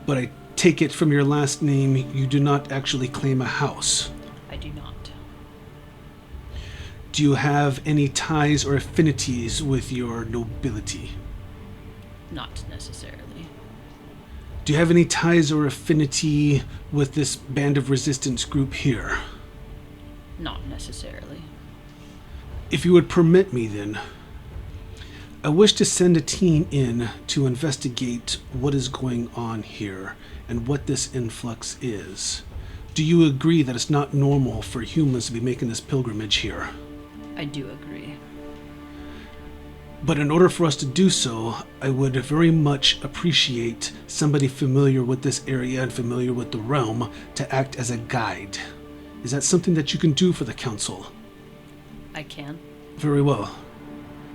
but I take it from your last name you do not actually claim a house. I do not. Do you have any ties or affinities with your nobility? Not necessarily. Do you have any ties or affinity with this band of resistance group here? Not necessarily. If you would permit me then, I wish to send a team in to investigate what is going on here and what this influx is. Do you agree that it's not normal for humans to be making this pilgrimage here? I do agree. But in order for us to do so, I would very much appreciate somebody familiar with this area and familiar with the realm to act as a guide. Is that something that you can do for the council? I can. Very well.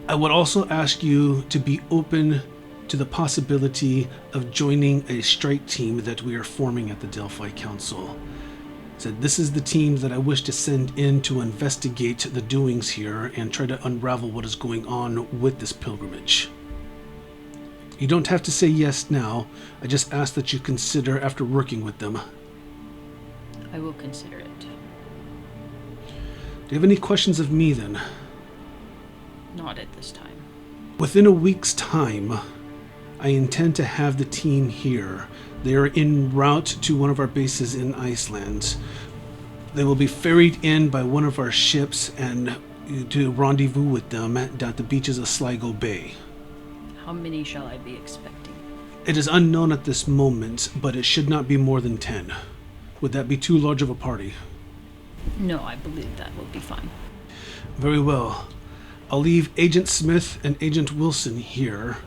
I would also ask you to be open to the possibility of joining a strike team that we are forming at the Delphi Council. So this is the team that I wish to send in to investigate the doings here and try to unravel what is going on with this pilgrimage. You don't have to say yes now. I just ask that you consider after working with them. I will consider it. Do you have any questions of me then? Not at this time. Within a week's time, I intend to have the team here. They are en route to one of our bases in Iceland. They will be ferried in by one of our ships and to rendezvous with them at the beaches of Sligo Bay. How many shall I be expecting? It is unknown at this moment, but it should not be more than 10. Would that be too large of a party? No, I believe that will be fine. Very well. I'll leave Agent Smith and Agent Wilson here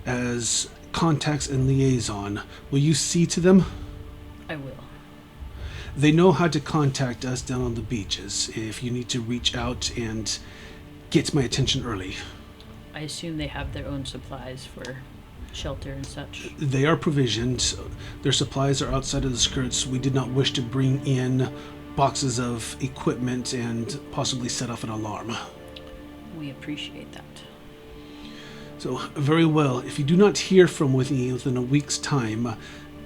as contacts and liaison. Will you see to them? I will. They know how to contact us down on the beaches if you need to reach out and get my attention early. I assume they have their own supplies for shelter and such. They are provisioned. Their supplies are outside of the skirts. We did not wish to bring in boxes of equipment and possibly set off an alarm. We appreciate that. So, very well. If you do not hear from me within a week's time,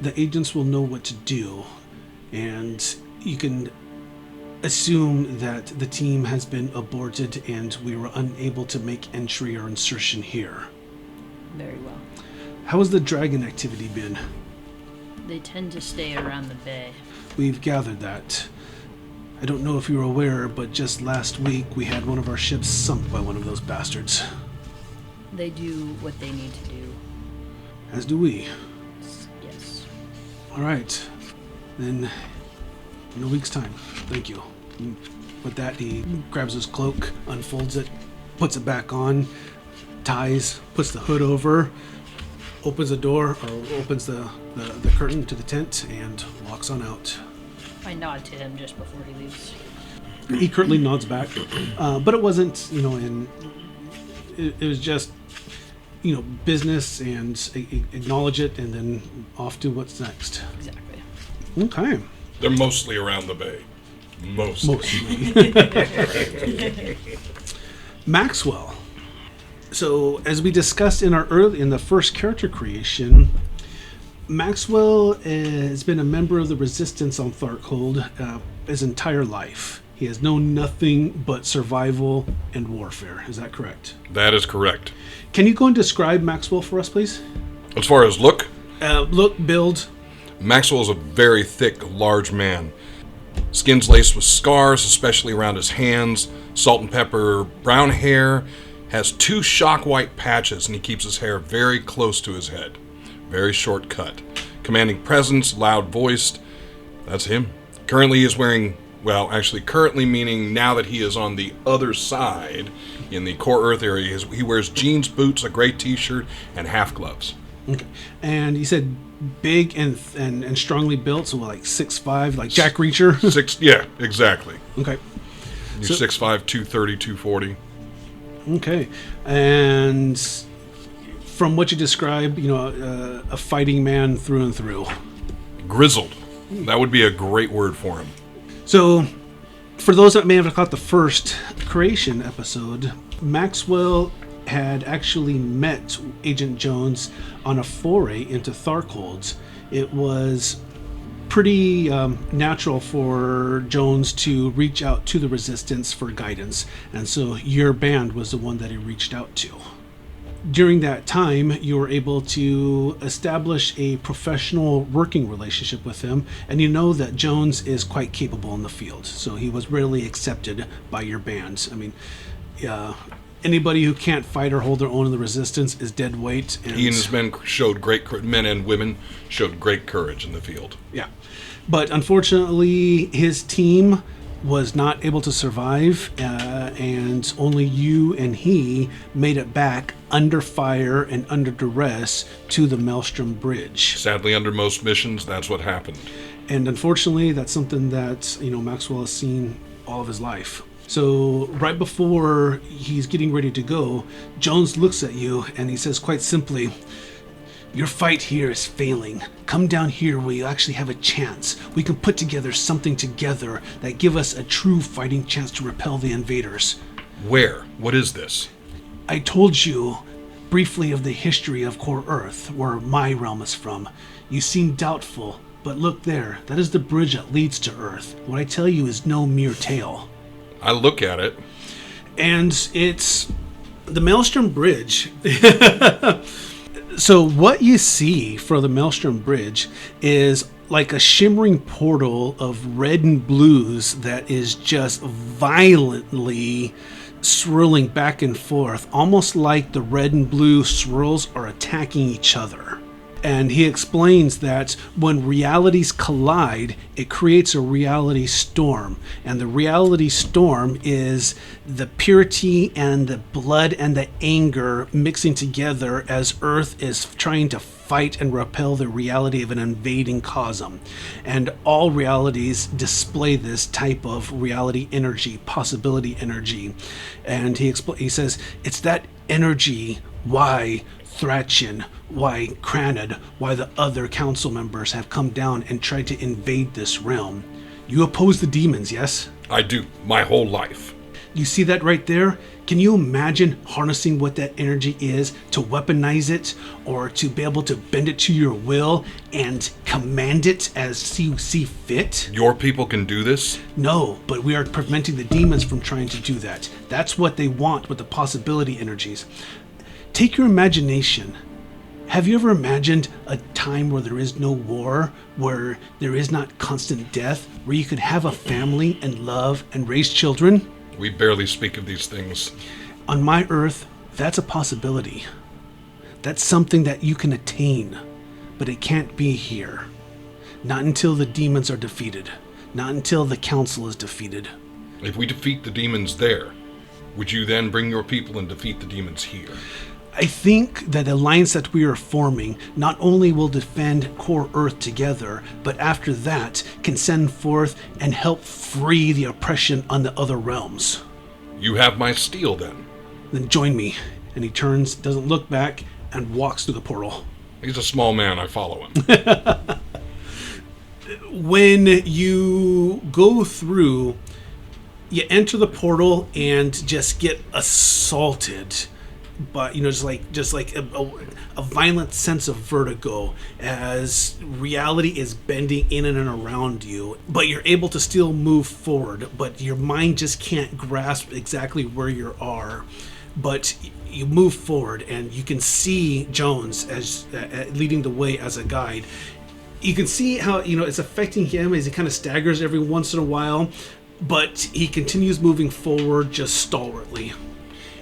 the agents will know what to do. And you can assume that the team has been aborted and we were unable to make entry or insertion here. Very well. How has the dragon activity been? They tend to stay around the bay. We've gathered that. I don't know if you're aware, but just last week we had one of our ships sunk by one of those bastards. They do what they need to do. As do we. Yes. All right. Then, in a week's time. Thank you. And with that, he grabs his cloak, unfolds it, puts it back on, ties, puts the hood over, opens the door, or opens the curtain to the tent, and walks on out. I nod to him just before he leaves. He curtly nods back, but it wasn't, it was just, business and acknowledge it, and then off to what's next. Exactly. Okay. They're mostly around the bay. Mostly. Maxwell. So, as we discussed in the first character creation, Maxwell has been a member of the Resistance on Tharkhold his entire life. He has known nothing but survival and warfare. Is that correct? That is correct. Can you go and describe Maxwell for us, please? As far as look, Build. Maxwell is a very thick, large man. Skin's laced with scars, especially around his hands, salt and pepper brown hair, has 2 shock white patches, and he keeps his hair very close to his head. Very short cut. Commanding presence, loud voiced. That's him. Currently he is wearing, currently meaning now that he is on the other side, in the core earth area, he wears jeans, boots, a gray t-shirt, and half gloves. Okay. And you said big and strongly built, so like 6'5", like Jack Reacher? Yeah, exactly. Okay. You're 6'5", 230, 240. Okay. And from what you describe, a fighting man through and through. Grizzled. That would be a great word for him. So, for those that may have caught the first creation episode, Maxwell had actually met Agent Jones on a foray into Tharkhold. It was pretty natural for Jones to reach out to the Resistance for guidance, and so your band was the one that he reached out to. During that time, you were able to establish a professional working relationship with him, and you know that Jones is quite capable in the field, so he was readily accepted by your band. I mean, Anybody who can't fight or hold their own in the resistance is dead weight. And He and his men showed men and women showed great courage in the field. yeah. But unfortunately, his team was not able to survive, and only you and he made it back under fire and under duress to the Maelstrom Bridge. Sadly, under most missions, that's what happened. And unfortunately, that's something that, Maxwell has seen all of his life. So right before he's getting ready to go, Jones looks at you and he says quite simply, "Your fight here is failing. Come down here where you actually have a chance. We can put together something together that give us a true fighting chance to repel the invaders." Where? What is this? I told you briefly of the history of Core Earth, where my realm is from. You seem doubtful, but look there. That is the bridge that leads to Earth. What I tell you is no mere tale. I look at it. And it's the Maelstrom Bridge. So what you see for the Maelstrom Bridge is like a shimmering portal of red and blues that is just violently swirling back and forth, almost like the red and blue swirls are attacking each other. And he explains that when realities collide, it creates a reality storm. And the reality storm is the purity and the blood and the anger mixing together as Earth is trying to fight and repel the reality of an invading cosm. And all realities display this type of reality energy, possibility energy. And he says, it's that energy why Thracian, why Cranid, why the other council members have come down and tried to invade this realm. You oppose the demons, yes? I do, my whole life. You see that right there? Can you imagine harnessing what that energy is, to weaponize it, or to be able to bend it to your will and command it as you see fit? Your people can do this? No, but we are preventing the demons from trying to do that. That's what they want with the possibility energies. Take your imagination. Have you ever imagined a time where there is no war, where there is not constant death, where you could have a family and love and raise children? We barely speak of these things. On my Earth, that's a possibility. That's something that you can attain, but it can't be here. Not until the demons are defeated. Not until the council is defeated. If we defeat the demons there, would you then bring your people and defeat the demons here? I think that the alliance that we are forming not only will defend Core Earth together, but after that can send forth and help free the oppression on the other realms. You have my steel then. Then join me. And he turns, doesn't look back, and walks through the portal. He's a small man, I follow him. When you go through, you enter the portal and just get assaulted. But just like a violent sense of vertigo as reality is bending in and around you, but you're able to still move forward, but your mind just can't grasp exactly where you are. But you move forward and you can see Jones as leading the way as a guide. You can see how it's affecting him as he kind of staggers every once in a while, but he continues moving forward just stalwartly.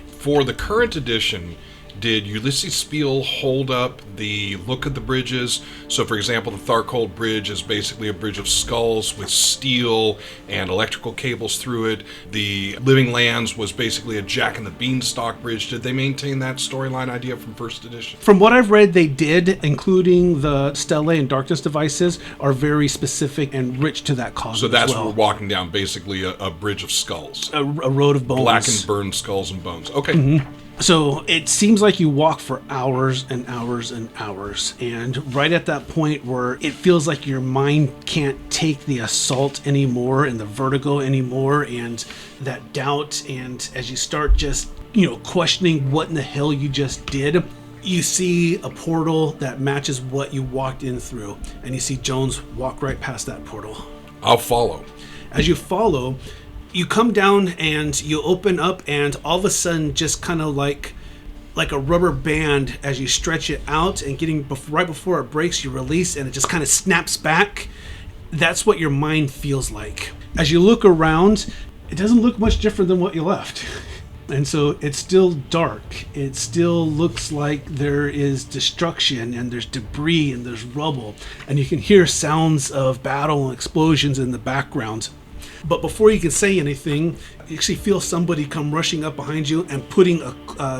For the current edition, did Ulisses Spiele hold up the look of the bridges? So, for example, the Tharcold Bridge is basically a bridge of skulls with steel and electrical cables through it. The Living Lands was basically a Jack and the Beanstalk Bridge. Did they maintain that storyline idea from first edition? From what I've read, they did, including the Stellae and Darkness devices are very specific and rich to that cosmos. So that's what we're walking down, basically a bridge of skulls. A road of bones. Black and burned skulls and bones. Okay. Mm-hmm. So it seems like you walk for hours and hours and hours. And right at that point where it feels like your mind can't take the assault anymore and the vertigo anymore and that doubt. And as you start just, questioning what in the hell you just did, you see a portal that matches what you walked in through. And you see Jones walk right past that portal. I'll follow. As you follow, you come down and you open up, and all of a sudden, just kind of like a rubber band, as you stretch it out and right before it breaks, you release and it just kind of snaps back. That's what your mind feels like. As you look around, it doesn't look much different than what you left. And so it's still dark. It still looks like there is destruction and there's debris and there's rubble. And you can hear sounds of battle and explosions in the background. But before you can say anything, you actually feel somebody come rushing up behind you and putting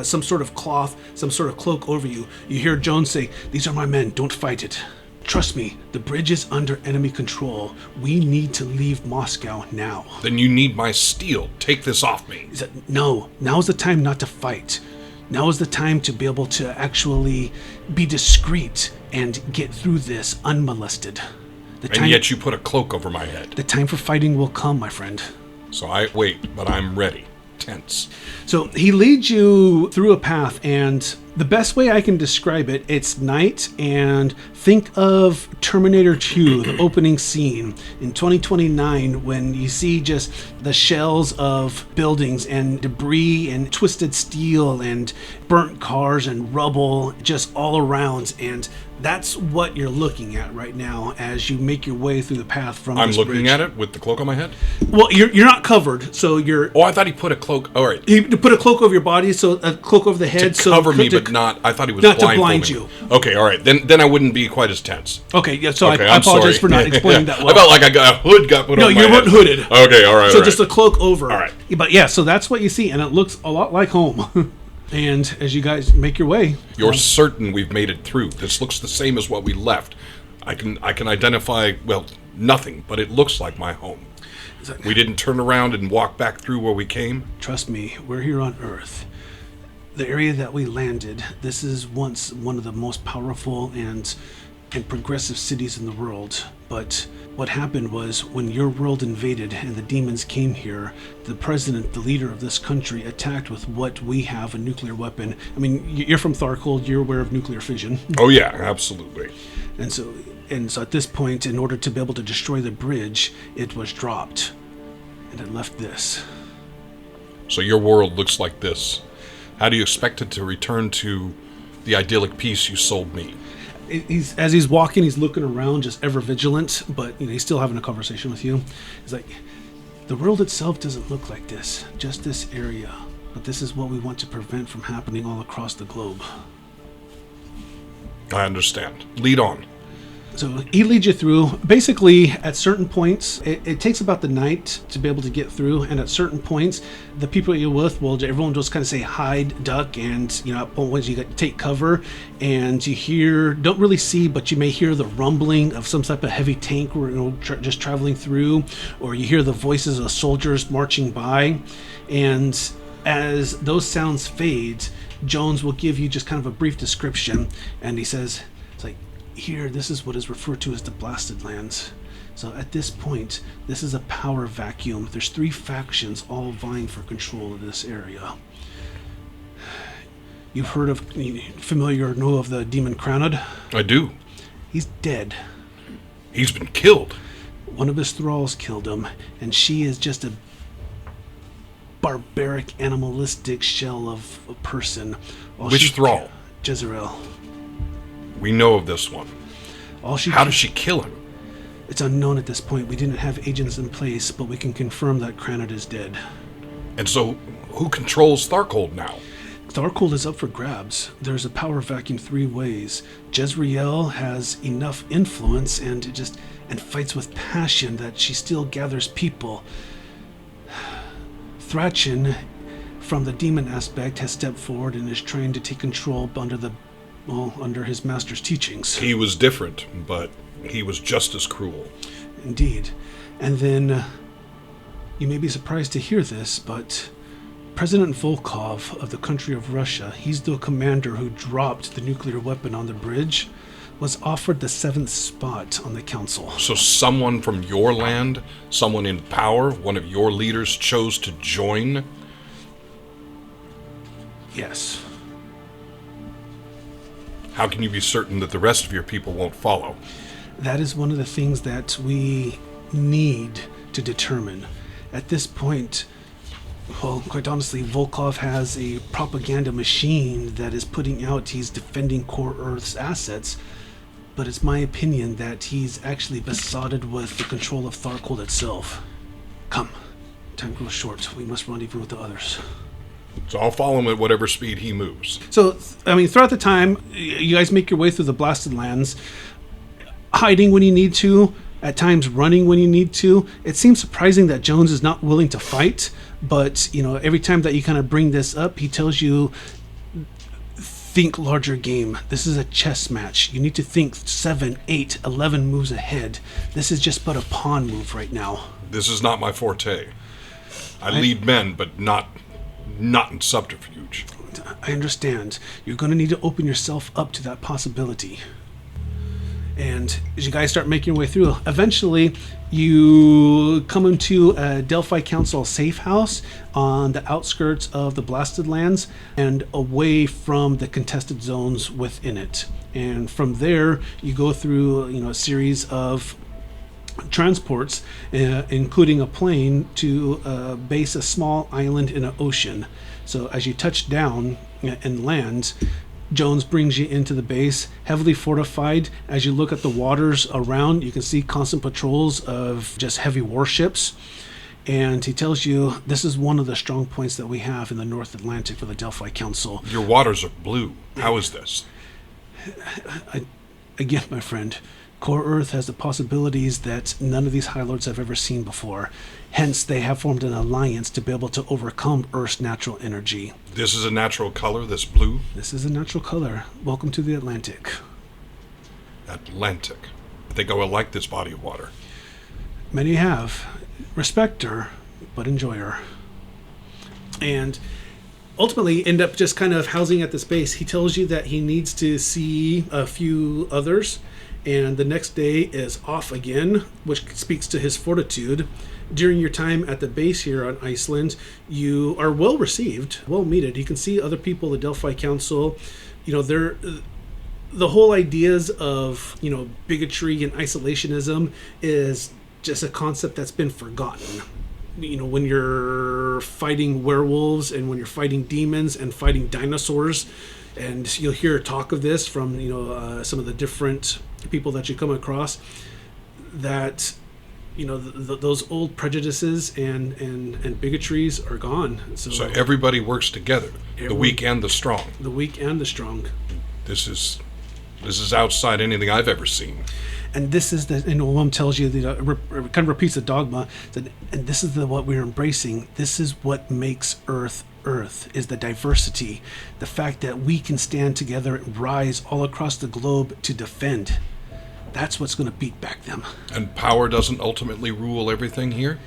some sort of cloth, some sort of cloak over you. You hear Jones say, "These are my men, don't fight it. Trust me, the bridge is under enemy control. We need to leave Moscow now." Then you need my steel. Take this off me. He said, "No, now's the time not to fight. Now is the time to be able to actually be discreet and get through this unmolested. And yet you put a cloak over my head. The time for fighting will come, my friend." So I wait, but I'm ready. Tense. So he leads you through a path, and the best way I can describe it, it's night, and think of Terminator 2, the opening scene in 2029, when you see just the shells of buildings and debris and twisted steel and burnt cars and rubble just all around. And that's what you're looking at right now as you make your way through the path from I'm this looking bridge. at it with the cloak on my head? Well, you're not covered, so you're... Oh, I thought he put a cloak... All right. He put a cloak over your body, so a cloak over the head, To cover me, but not... I thought he was blindfolding to blind me. you. Okay, all right. Then I wouldn't be quite as tense. Okay, yeah. So Okay, I I'm apologize sorry. for not explaining that well. I felt like a hood got put on my head. No, you weren't hooded. Okay, all right. So all just right. a cloak over. All right. But yeah, so that's what you see, and it looks a lot like home. And as you guys make your way, You're certain we've made it through. This looks the same as what we left. I can identify, well, nothing, but it looks like my home. We didn't turn around and walk back through where we came. trust me, we're here on Earth. The area that we landed, this is once one of the most powerful and progressive cities in the world. But what happened was when your world invaded and the demons came here, the president, the leader of this country, attacked with what we have, a nuclear weapon. I mean, you're from Tharkold, you're aware of nuclear fission. Oh, yeah, absolutely. And so at this point, in order to be able to destroy the bridge, it was dropped. And it left this. So your world looks like this. How do you expect it to return to the idyllic peace you sold me? As he's walking, he's looking around, just ever vigilant, but he's still having a conversation with you. He's like, the world itself doesn't look like this, just this area. But this is what we want to prevent from happening all across the globe. I understand. Lead on. So he leads you through. Basically, at certain points, it takes about the night to be able to get through. And at certain points, the people you're with will, everyone just kind of say hide, duck, and at points you take cover. And you hear, don't really see, but you may hear the rumbling of some type of heavy tank, just traveling through, or you hear the voices of soldiers marching by. And as those sounds fade, Jones will give you just kind of a brief description, and he says, it's like, here, this is what is referred to as the Blasted Lands. So at this point, this is a power vacuum. There's 3 factions all vying for control of this area. You've heard of, familiar or know of the demon Crowned? I do. He's dead. He's been killed. One of his thralls killed him, and she is just a barbaric, animalistic shell of a person. Which thrall? Azrael. We know of this one. How does she kill him? It's unknown at this point. We didn't have agents in place, but we can confirm that Crowned is dead. And so, who controls Tharkold now? Tharkold is up for grabs. There's a power vacuum 3 ways. Jezreel has enough influence and fights with passion that she still gathers people. Thrachin, from the demon aspect, has stepped forward and is trying to take control under his master's teachings. He was different, but he was just as cruel. Indeed. And then, you may be surprised to hear this, but President Volkov of the country of Russia, he's the commander who dropped the nuclear weapon on the bridge, was offered the 7th spot on the council. So someone from your land, someone in power, one of your leaders chose to join? Yes. How can you be certain that the rest of your people won't follow? That is one of the things that we need to determine. At this point, well, quite honestly, Volkov has a propaganda machine that is putting out he's defending Core Earth's assets, but it's my opinion that he's actually besotted with the control of Tharkold itself. Come, time grows short. We must rendezvous with the others. So I'll follow him at whatever speed he moves. So, I mean, throughout the time, you guys make your way through the blasted lands, hiding when you need to, at times running when you need to. It seems surprising that Jones is not willing to fight, but, every time that you kind of bring this up, he tells you, think larger game. This is a chess match. You need to think 7, 8, 11 moves ahead. This is just but a pawn move right now. This is not my forte. I lead men, but not in subterfuge. I understand. You're going to need to open yourself up to that possibility. And as you guys start making your way through, eventually you come into a Delphi Council safe house on the outskirts of the Blasted Lands and away from the contested zones within it. And from there, you go through a series of transports, including a plane, to base a small island in an ocean. So as you touch down and land, Jones brings you into the base, heavily fortified. As you look at the waters around, you can see constant patrols of just heavy warships. And he tells you this is one of the strong points that we have in the North Atlantic for the Delphi Council. Your waters are blue. How is this? Again, my friend, Core Earth has the possibilities that none of these High Lords have ever seen before. Hence, they have formed an alliance to be able to overcome Earth's natural energy. This is a natural color, this blue? This is a natural color. Welcome to the Atlantic. Atlantic. I think I would like this body of water. Many have. Respect her, but enjoy her. And ultimately end up just kind of housing at this base. He tells you that he needs to see a few others, and the next day is off again, which speaks to his fortitude. During your time at the base here on Iceland, you are well received, well meted. You can see other people, the Delphi Council, they're the whole ideas of, bigotry and isolationism is just a concept that's been forgotten. When you're fighting werewolves and when you're fighting demons and fighting dinosaurs, and you'll hear talk of this from, some of the different people that you come across, that those old prejudices and bigotries are gone. So everybody works together, the weak and the strong. The weak and the strong. This is outside anything I've ever seen. And this is the, Willem tells you, kind of repeats the dogma, and this is what we're embracing. This is what makes Earth, is the diversity. The fact that we can stand together and rise all across the globe to defend. That's what's going to beat back them. And power doesn't ultimately rule everything here?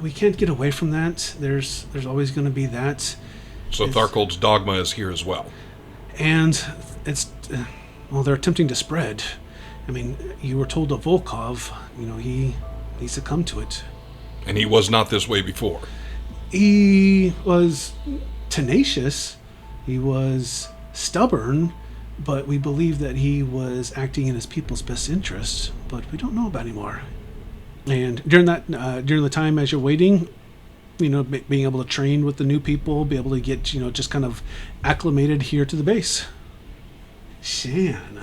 We can't get away from that. There's always going to be that. So Tharkold's dogma is here as well. And it's, they're attempting to spread. I mean, you were told of Volkov, he succumbed to it. And he was not this way before. He was tenacious. He was stubborn. But we believe that he was acting in his people's best interest, but we don't know about anymore. And during the time as you're waiting, being able to train with the new people, be able to get, just kind of acclimated here to the base. Shan.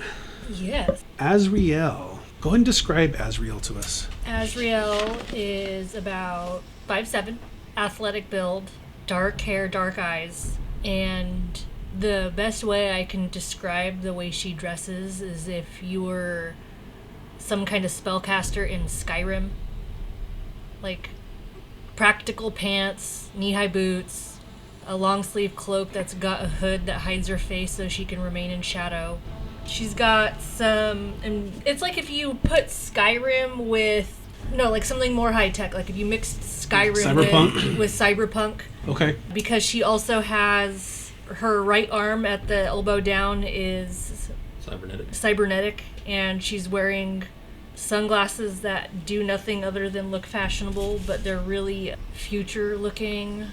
Yes. Azrael. Go ahead and describe Azrael to us. Azrael is about 5'7", athletic build, dark hair, dark eyes, and the best way I can describe the way she dresses is if you were some kind of spellcaster in Skyrim. Like, practical pants, knee-high boots, a long-sleeve cloak that's got a hood that hides her face so she can remain in shadow. She's got and it's like if you put Skyrim with, like something more high-tech, like if you mixed Skyrim with Cyberpunk. Okay. Because she also has... her right arm at the elbow down is cybernetic, and she's wearing sunglasses that do nothing other than look fashionable, but they're really future looking.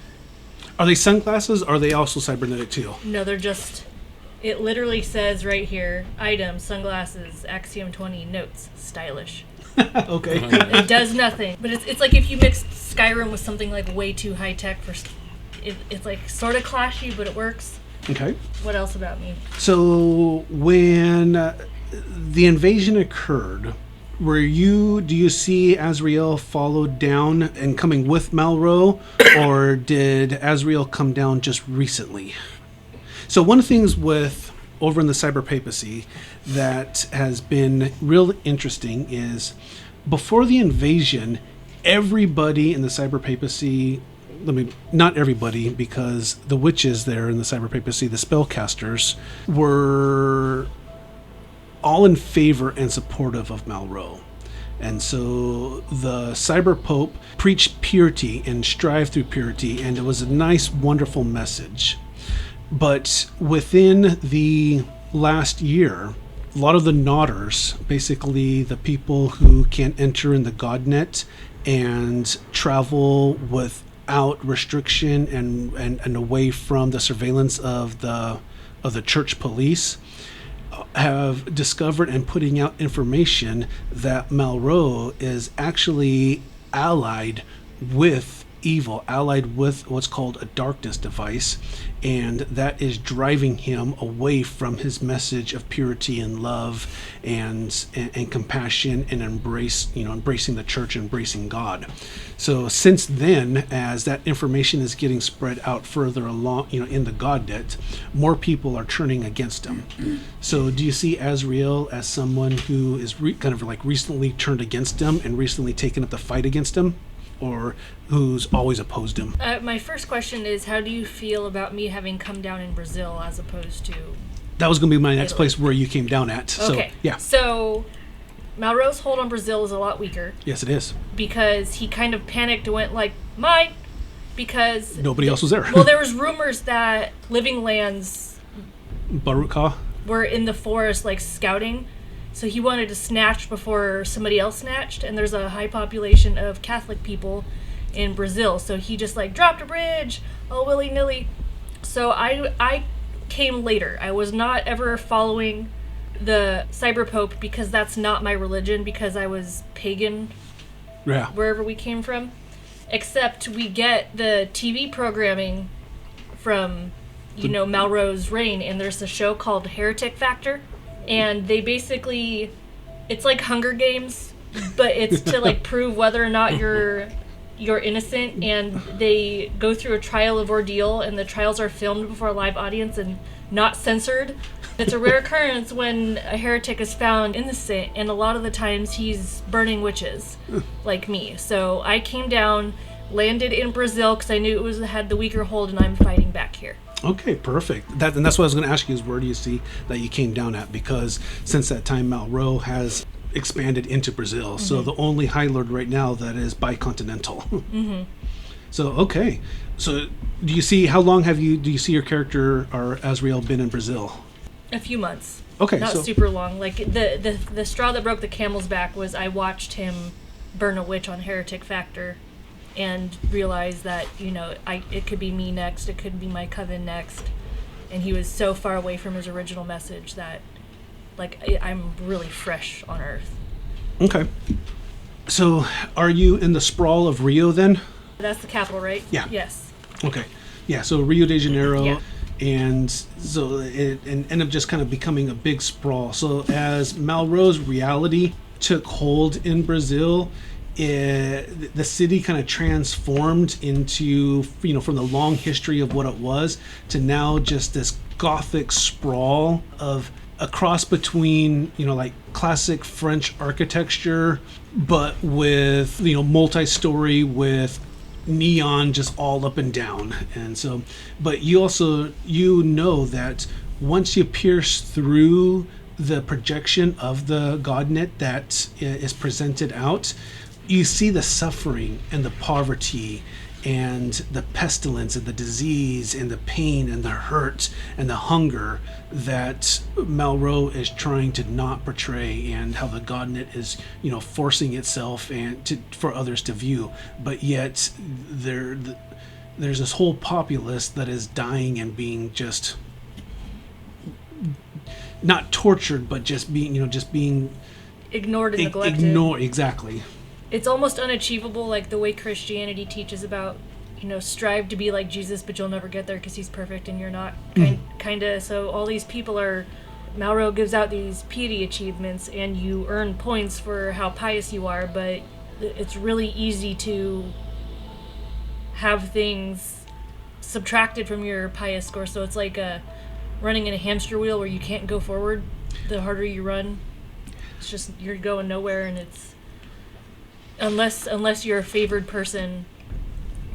Are they sunglasses, or are they also cybernetic too? No, they're just, it literally says right here, item, sunglasses, Axiom 20, notes, stylish. Okay. It does nothing, but it's like if you mixed Skyrim with something like way too high tech for... It's like sort of clashy, but it works. Okay. What else about me? So when the invasion occurred, do you see Azrael follow down and coming with Malro, or did Azrael come down just recently? So one of the things over in the cyber papacy that has been real interesting is before the invasion, everybody in the cyber papacy, not everybody, because the witches there in the cyber papacy, the spellcasters, were all in favor and supportive of Malro. And so the cyber pope preached purity and strive through purity, and it was a nice, wonderful message. But within the last year, a lot of the nodders, basically the people who can enter in the Godnet and travel without restriction and away from the surveillance of the church police, have discovered and putting out information that Malro is actually allied with evil, allied with what's called a darkness device, and that is driving him away from his message of purity and love and compassion and embracing the church, embracing God. So since then, as that information is getting spread out further along, in the Godnet, more people are turning against him. So do you see Azrael as someone who is recently turned against him and recently taken up the fight against him, or who's always opposed him? My first question is, how do you feel about me having come down in Brazil as opposed to... That was going to be my next place where you came down at. Okay. So, yeah. So, Malro's hold on Brazil is a lot weaker. Yes, it is. Because he kind of panicked and went like, mine! Because... Nobody else was there. Well, there was rumors that Living Lands... Baruka? Were in the forest, scouting. So he wanted to snatch before somebody else snatched, and there's a high population of Catholic people in Brazil. So he just dropped a bridge, all willy-nilly. So I came later. I was not ever following the Cyber Pope because that's not my religion, because I was pagan wherever we came from. Except we get the TV programming from, Malro's reign, and there's a show called Heretic Factor. And they basically, it's like Hunger Games, but it's to prove whether or not you're innocent, and they go through a trial of ordeal, and the trials are filmed before a live audience and not censored. It's a rare occurrence when a heretic is found innocent, and a lot of the times he's burning witches, like me. So I came down, landed in Brazil because I knew had the weaker hold, and I'm fighting back here. Okay, perfect. And that's what I was going to ask you, is where do you see that you came down at? Because since that time, Malro has expanded into Brazil. Mm-hmm. So the only High Lord right now that is bicontinental. Mm-hmm. So, okay. So do you see, how long do you see your character, or Azrael, been in Brazil? A few months. Okay. Not super long. The straw that broke the camel's back was I watched him burn a witch on Heretic Factor, and realize that, it could be me next, it could be my coven next. And he was so far away from his original message that, I'm really fresh on Earth. Okay. So, are you in the sprawl of Rio then? That's the capital, right? Yeah. Yes. Okay. Yeah, so Rio de Janeiro. Yeah. And so it ended up just kind of becoming a big sprawl. So as Malro's reality took hold in Brazil, the city kind of transformed into, from the long history of what it was to now just this gothic sprawl of a cross between, classic French architecture, but with, multi-story with neon just all up and down. And so, but you also, that once you pierce through the projection of the Godnet that is presented out, you see the suffering and the poverty and the pestilence and the disease and the pain and the hurt and the hunger that Malro is trying to not portray, and how the Godnet is, forcing itself for others to view. But yet there's this whole populace that is dying and being just not tortured, but just being ignored and neglected. Exactly. It's almost unachievable, the way Christianity teaches about, strive to be like Jesus, but you'll never get there because he's perfect and you're not. Kind of. So all these people are Malro gives out these piety achievements, and you earn points for how pious you are, but it's really easy to have things subtracted from your pious score. So it's like running in a hamster wheel where you can't go forward. The harder you run, it's just you're going nowhere, and it's unless you're a favored person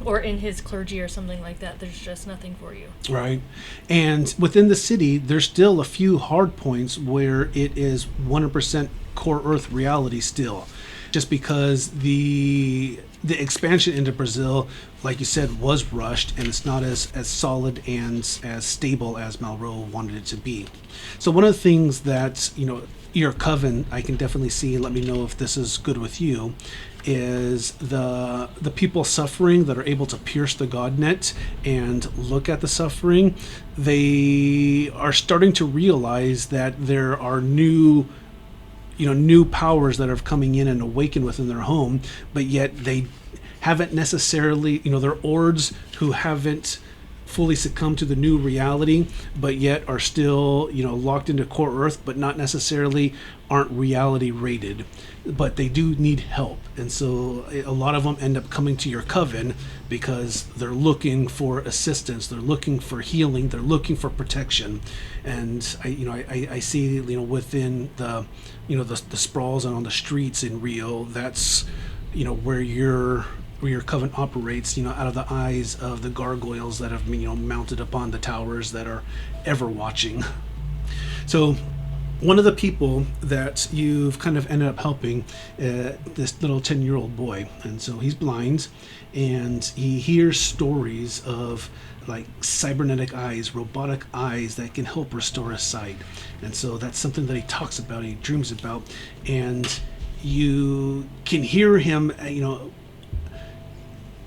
or in his clergy or something like that, there's just nothing for you. Right. And within the city, there's still a few hard points where it is 100% core Earth reality still. Just because the expansion into Brazil, like you said, was rushed, and it's not as solid and as stable as Malro wanted it to be. So one of the things that, your coven, I can definitely see, let me know if this is good with you, is the people suffering that are able to pierce the God net and look at the suffering. They are starting to realize that there are new powers that are coming in and awaken within their home, but yet they haven't necessarily, they're Ords who haven't fully succumbed to the new reality, but yet are still, locked into core Earth, but not necessarily aren't reality rated. But they do need help. And so a lot of them end up coming to your coven because they're looking for assistance, they're looking for healing, they're looking for protection. And I see, within the sprawls and on the streets in Rio, that's, where your coven operates, out of the eyes of the gargoyles that have been, mounted upon the towers that are ever watching. So one of the people that you've kind of ended up helping, this little 10-year-old boy, and so he's blind, and he hears stories of like cybernetic eyes, robotic eyes that can help restore his sight. And so that's something that he talks about, he dreams about, and you can hear him,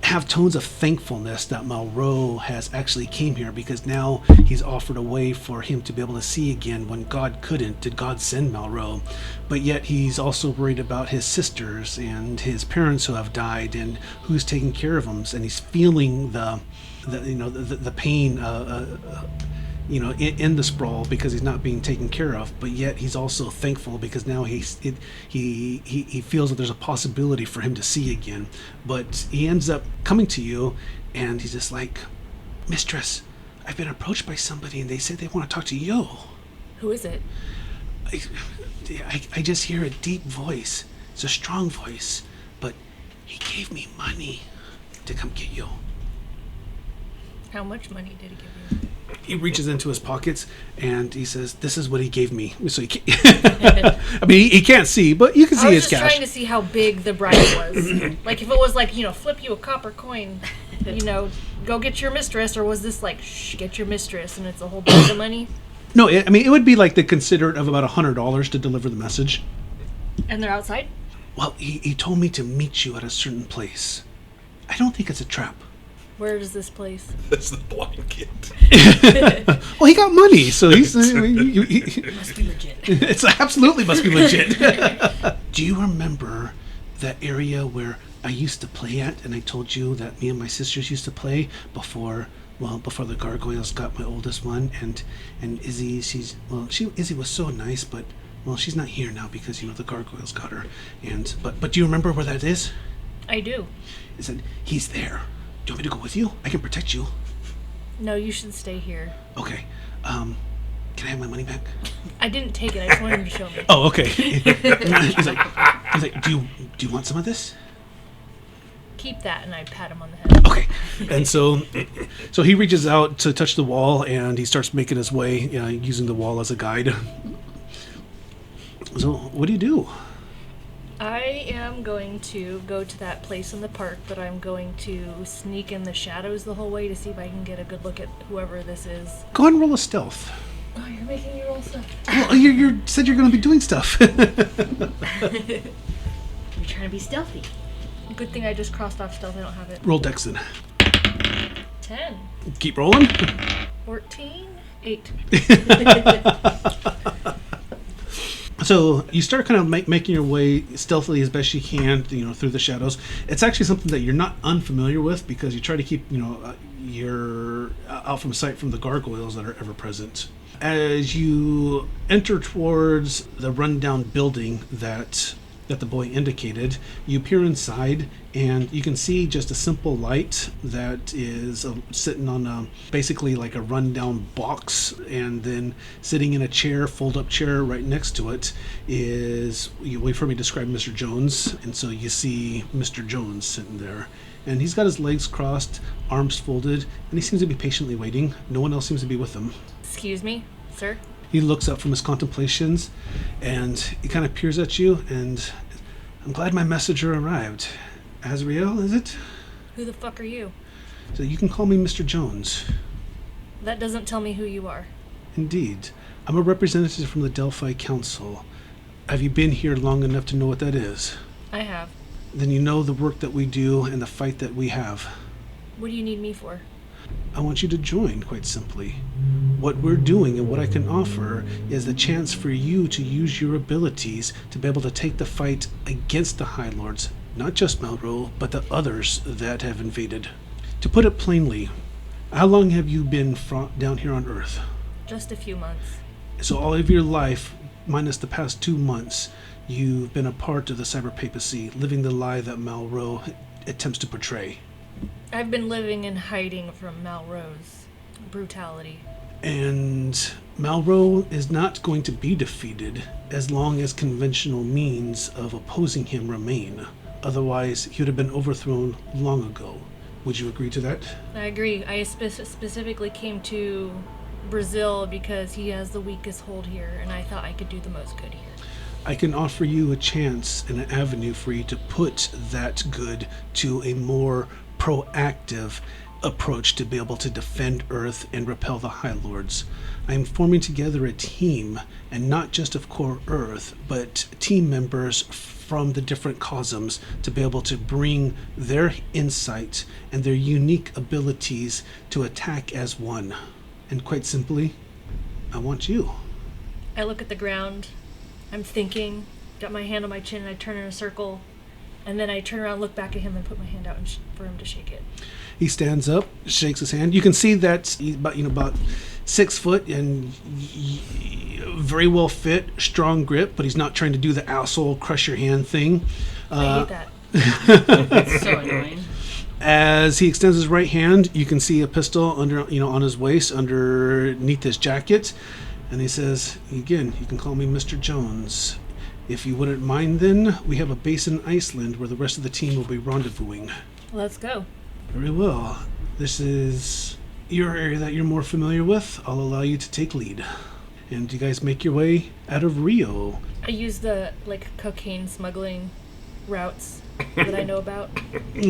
have tones of thankfulness that Malro has actually came here, because now he's offered a way for him to be able to see again when God couldn't. Did God send Malro? But yet he's also worried about his sisters and his parents who have died and who's taking care of them, and he's feeling the pain in the sprawl because he's not being taken care of. But yet he's also thankful because now he feels that there's a possibility for him to see again. But he ends up coming to you, and he's just like, "Mistress, I've been approached by somebody, and they say they want to talk to you." Who is it? I just hear a deep voice. It's a strong voice, but he gave me money to come get you. How much money did he give you? He reaches into his pockets and he says, "This is what he gave me." So he can't, I mean, he can't see, but you can see his cash. I was just trying to see how big the bribe was. Like, if it was like, flip you a copper coin, go get your mistress, or was this like, shh, get your mistress, and it's a whole bunch of money? No, it would be like the considerate of about $100 to deliver the message. And they're outside? Well, he told me to meet you at a certain place. I don't think it's a trap. Where is this place? That's the blind kid. Well, he got money, so he's... It must be legit. It absolutely must be legit. Do you remember that area where I used to play at, and I told you that me and my sisters used to play before the gargoyles got my oldest one, and Izzy, Izzy was so nice, but she's not here now because the gargoyles got her. And but do you remember where that is? I do. He said, "He's there. Do you want me to go with you? I can protect you." No, you should stay here. Okay. Can I have my money back? I didn't take it. I just wanted him to show me. Oh, okay. he's like, do you want some of this? Keep that, and I pat him on the head. Okay. And so he reaches out to touch the wall, and he starts making his way, using the wall as a guide. So what do you do? I am going to go to that place in the park, but I'm going to sneak in the shadows the whole way to see if I can get a good look at whoever this is. Go ahead and roll a stealth. Oh, you're making me roll stuff. Well, you said you're going to be doing stuff. You're trying to be stealthy. Good thing I just crossed off stealth. I don't have it. Roll Dex then. 10. Keep rolling. 14. 8. So you start kind of making your way stealthily as best you can, through the shadows. It's actually something that you're not unfamiliar with because you try to keep, you you're out from sight from the gargoyles that are ever present. As you enter towards the rundown building that the boy indicated, you peer inside and you can see just a simple light that is sitting on basically like a rundown box, and then sitting in a chair, fold-up chair right next to it is, you've heard me describe Mr. Jones, and so you see Mr. Jones sitting there. And he's got his legs crossed, arms folded, and he seems to be patiently waiting. No one else seems to be with him. Excuse me, sir? He looks up from his contemplations, and he kind of peers at you, and I'm glad my messenger arrived. Azrael, is it? Who the fuck are you? So you can call me Mr. Jones. That doesn't tell me who you are. Indeed. I'm a representative from the Delphi Council. Have you been here long enough to know what that is? I have. Then you know the work that we do and the fight that we have. What do you need me for? I want you to join, quite simply. What we're doing and what I can offer is the chance for you to use your abilities to be able to take the fight against the High Lords, not just Melro, but the others that have invaded. To put it plainly, how long have you been down here on Earth? Just a few months. So all of your life, minus the past 2 months, you've been a part of the cyber papacy, living the lie that Melro attempts to portray. I've been living in hiding from Melrose brutality. And Melro is not going to be defeated as long as conventional means of opposing him remain. Otherwise, he would have been overthrown long ago. Would you agree to that? I agree. I specifically came to Brazil because he has the weakest hold here, and I thought I could do the most good here. I can offer you a chance and an avenue for you to put that good to a more proactive approach to be able to defend Earth and repel the High Lords. I am forming together a team, and not just of Core Earth, but team members from the different cosms to be able to bring their insight and their unique abilities to attack as one. And quite simply, I want you. I look at the ground. I'm thinking, got my hand on my chin, and I turn in a circle, and then I turn around, look back at him, and put my hand out for him to shake it. He stands up, shakes his hand. You can see that he's about 6 foot and very well fit, strong grip, but he's not trying to do the asshole crush your hand thing. I hate that. It's so annoying. As he extends his right hand, you can see a pistol under, on his waist, underneath his jacket, and he says, "Again, you can call me Mr. Jones. If you wouldn't mind, then we have a base in Iceland where the rest of the team will be rendezvousing." Let's go. Very well. This is your area that you're more familiar with. I'll allow you to take lead. And you guys make your way out of Rio. I use the, cocaine smuggling routes that I know about.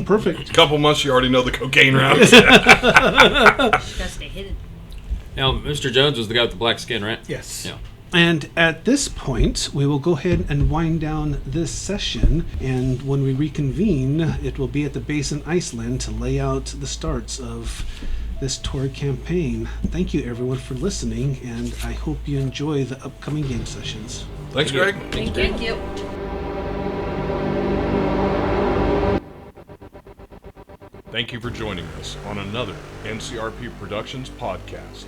Perfect. Couple months, you already know the cocaine routes. Just gotta stay hidden. Now, Mr. Jones was the guy with the black skin, right? Yes. Yeah. And at this point, we will go ahead and wind down this session. And when we reconvene, it will be at the base in Iceland to lay out the starts of this Torg campaign. Thank you, everyone, for listening, and I hope you enjoy the upcoming game sessions. Thanks, Greg. Thank you. Thank you for joining us on another NCRP Productions podcast.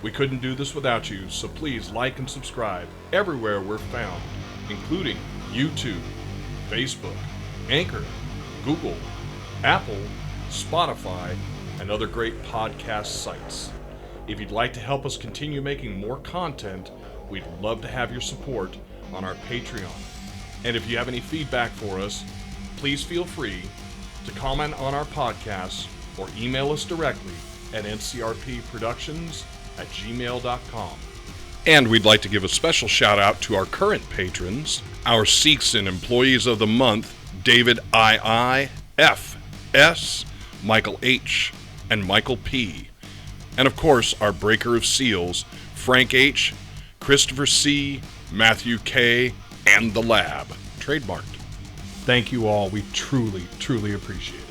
We couldn't do this without you, so please like and subscribe everywhere we're found, including YouTube, Facebook, Anchor, Google, Apple, Spotify, and other great podcast sites. If you'd like to help us continue making more content, we'd love to have your support on our Patreon. And if you have any feedback for us, please feel free to comment on our podcasts or email us directly at ncrpproductions@gmail.com. And we'd like to give a special shout out to our current patrons, our Seekson Employees of the Month, David II, F.S., Michael H., and Michael P. And of course, our Breaker of Seals, Frank H., Christopher C., Matthew K., and The Lab. Trademarked. Thank you all. We truly, truly appreciate it.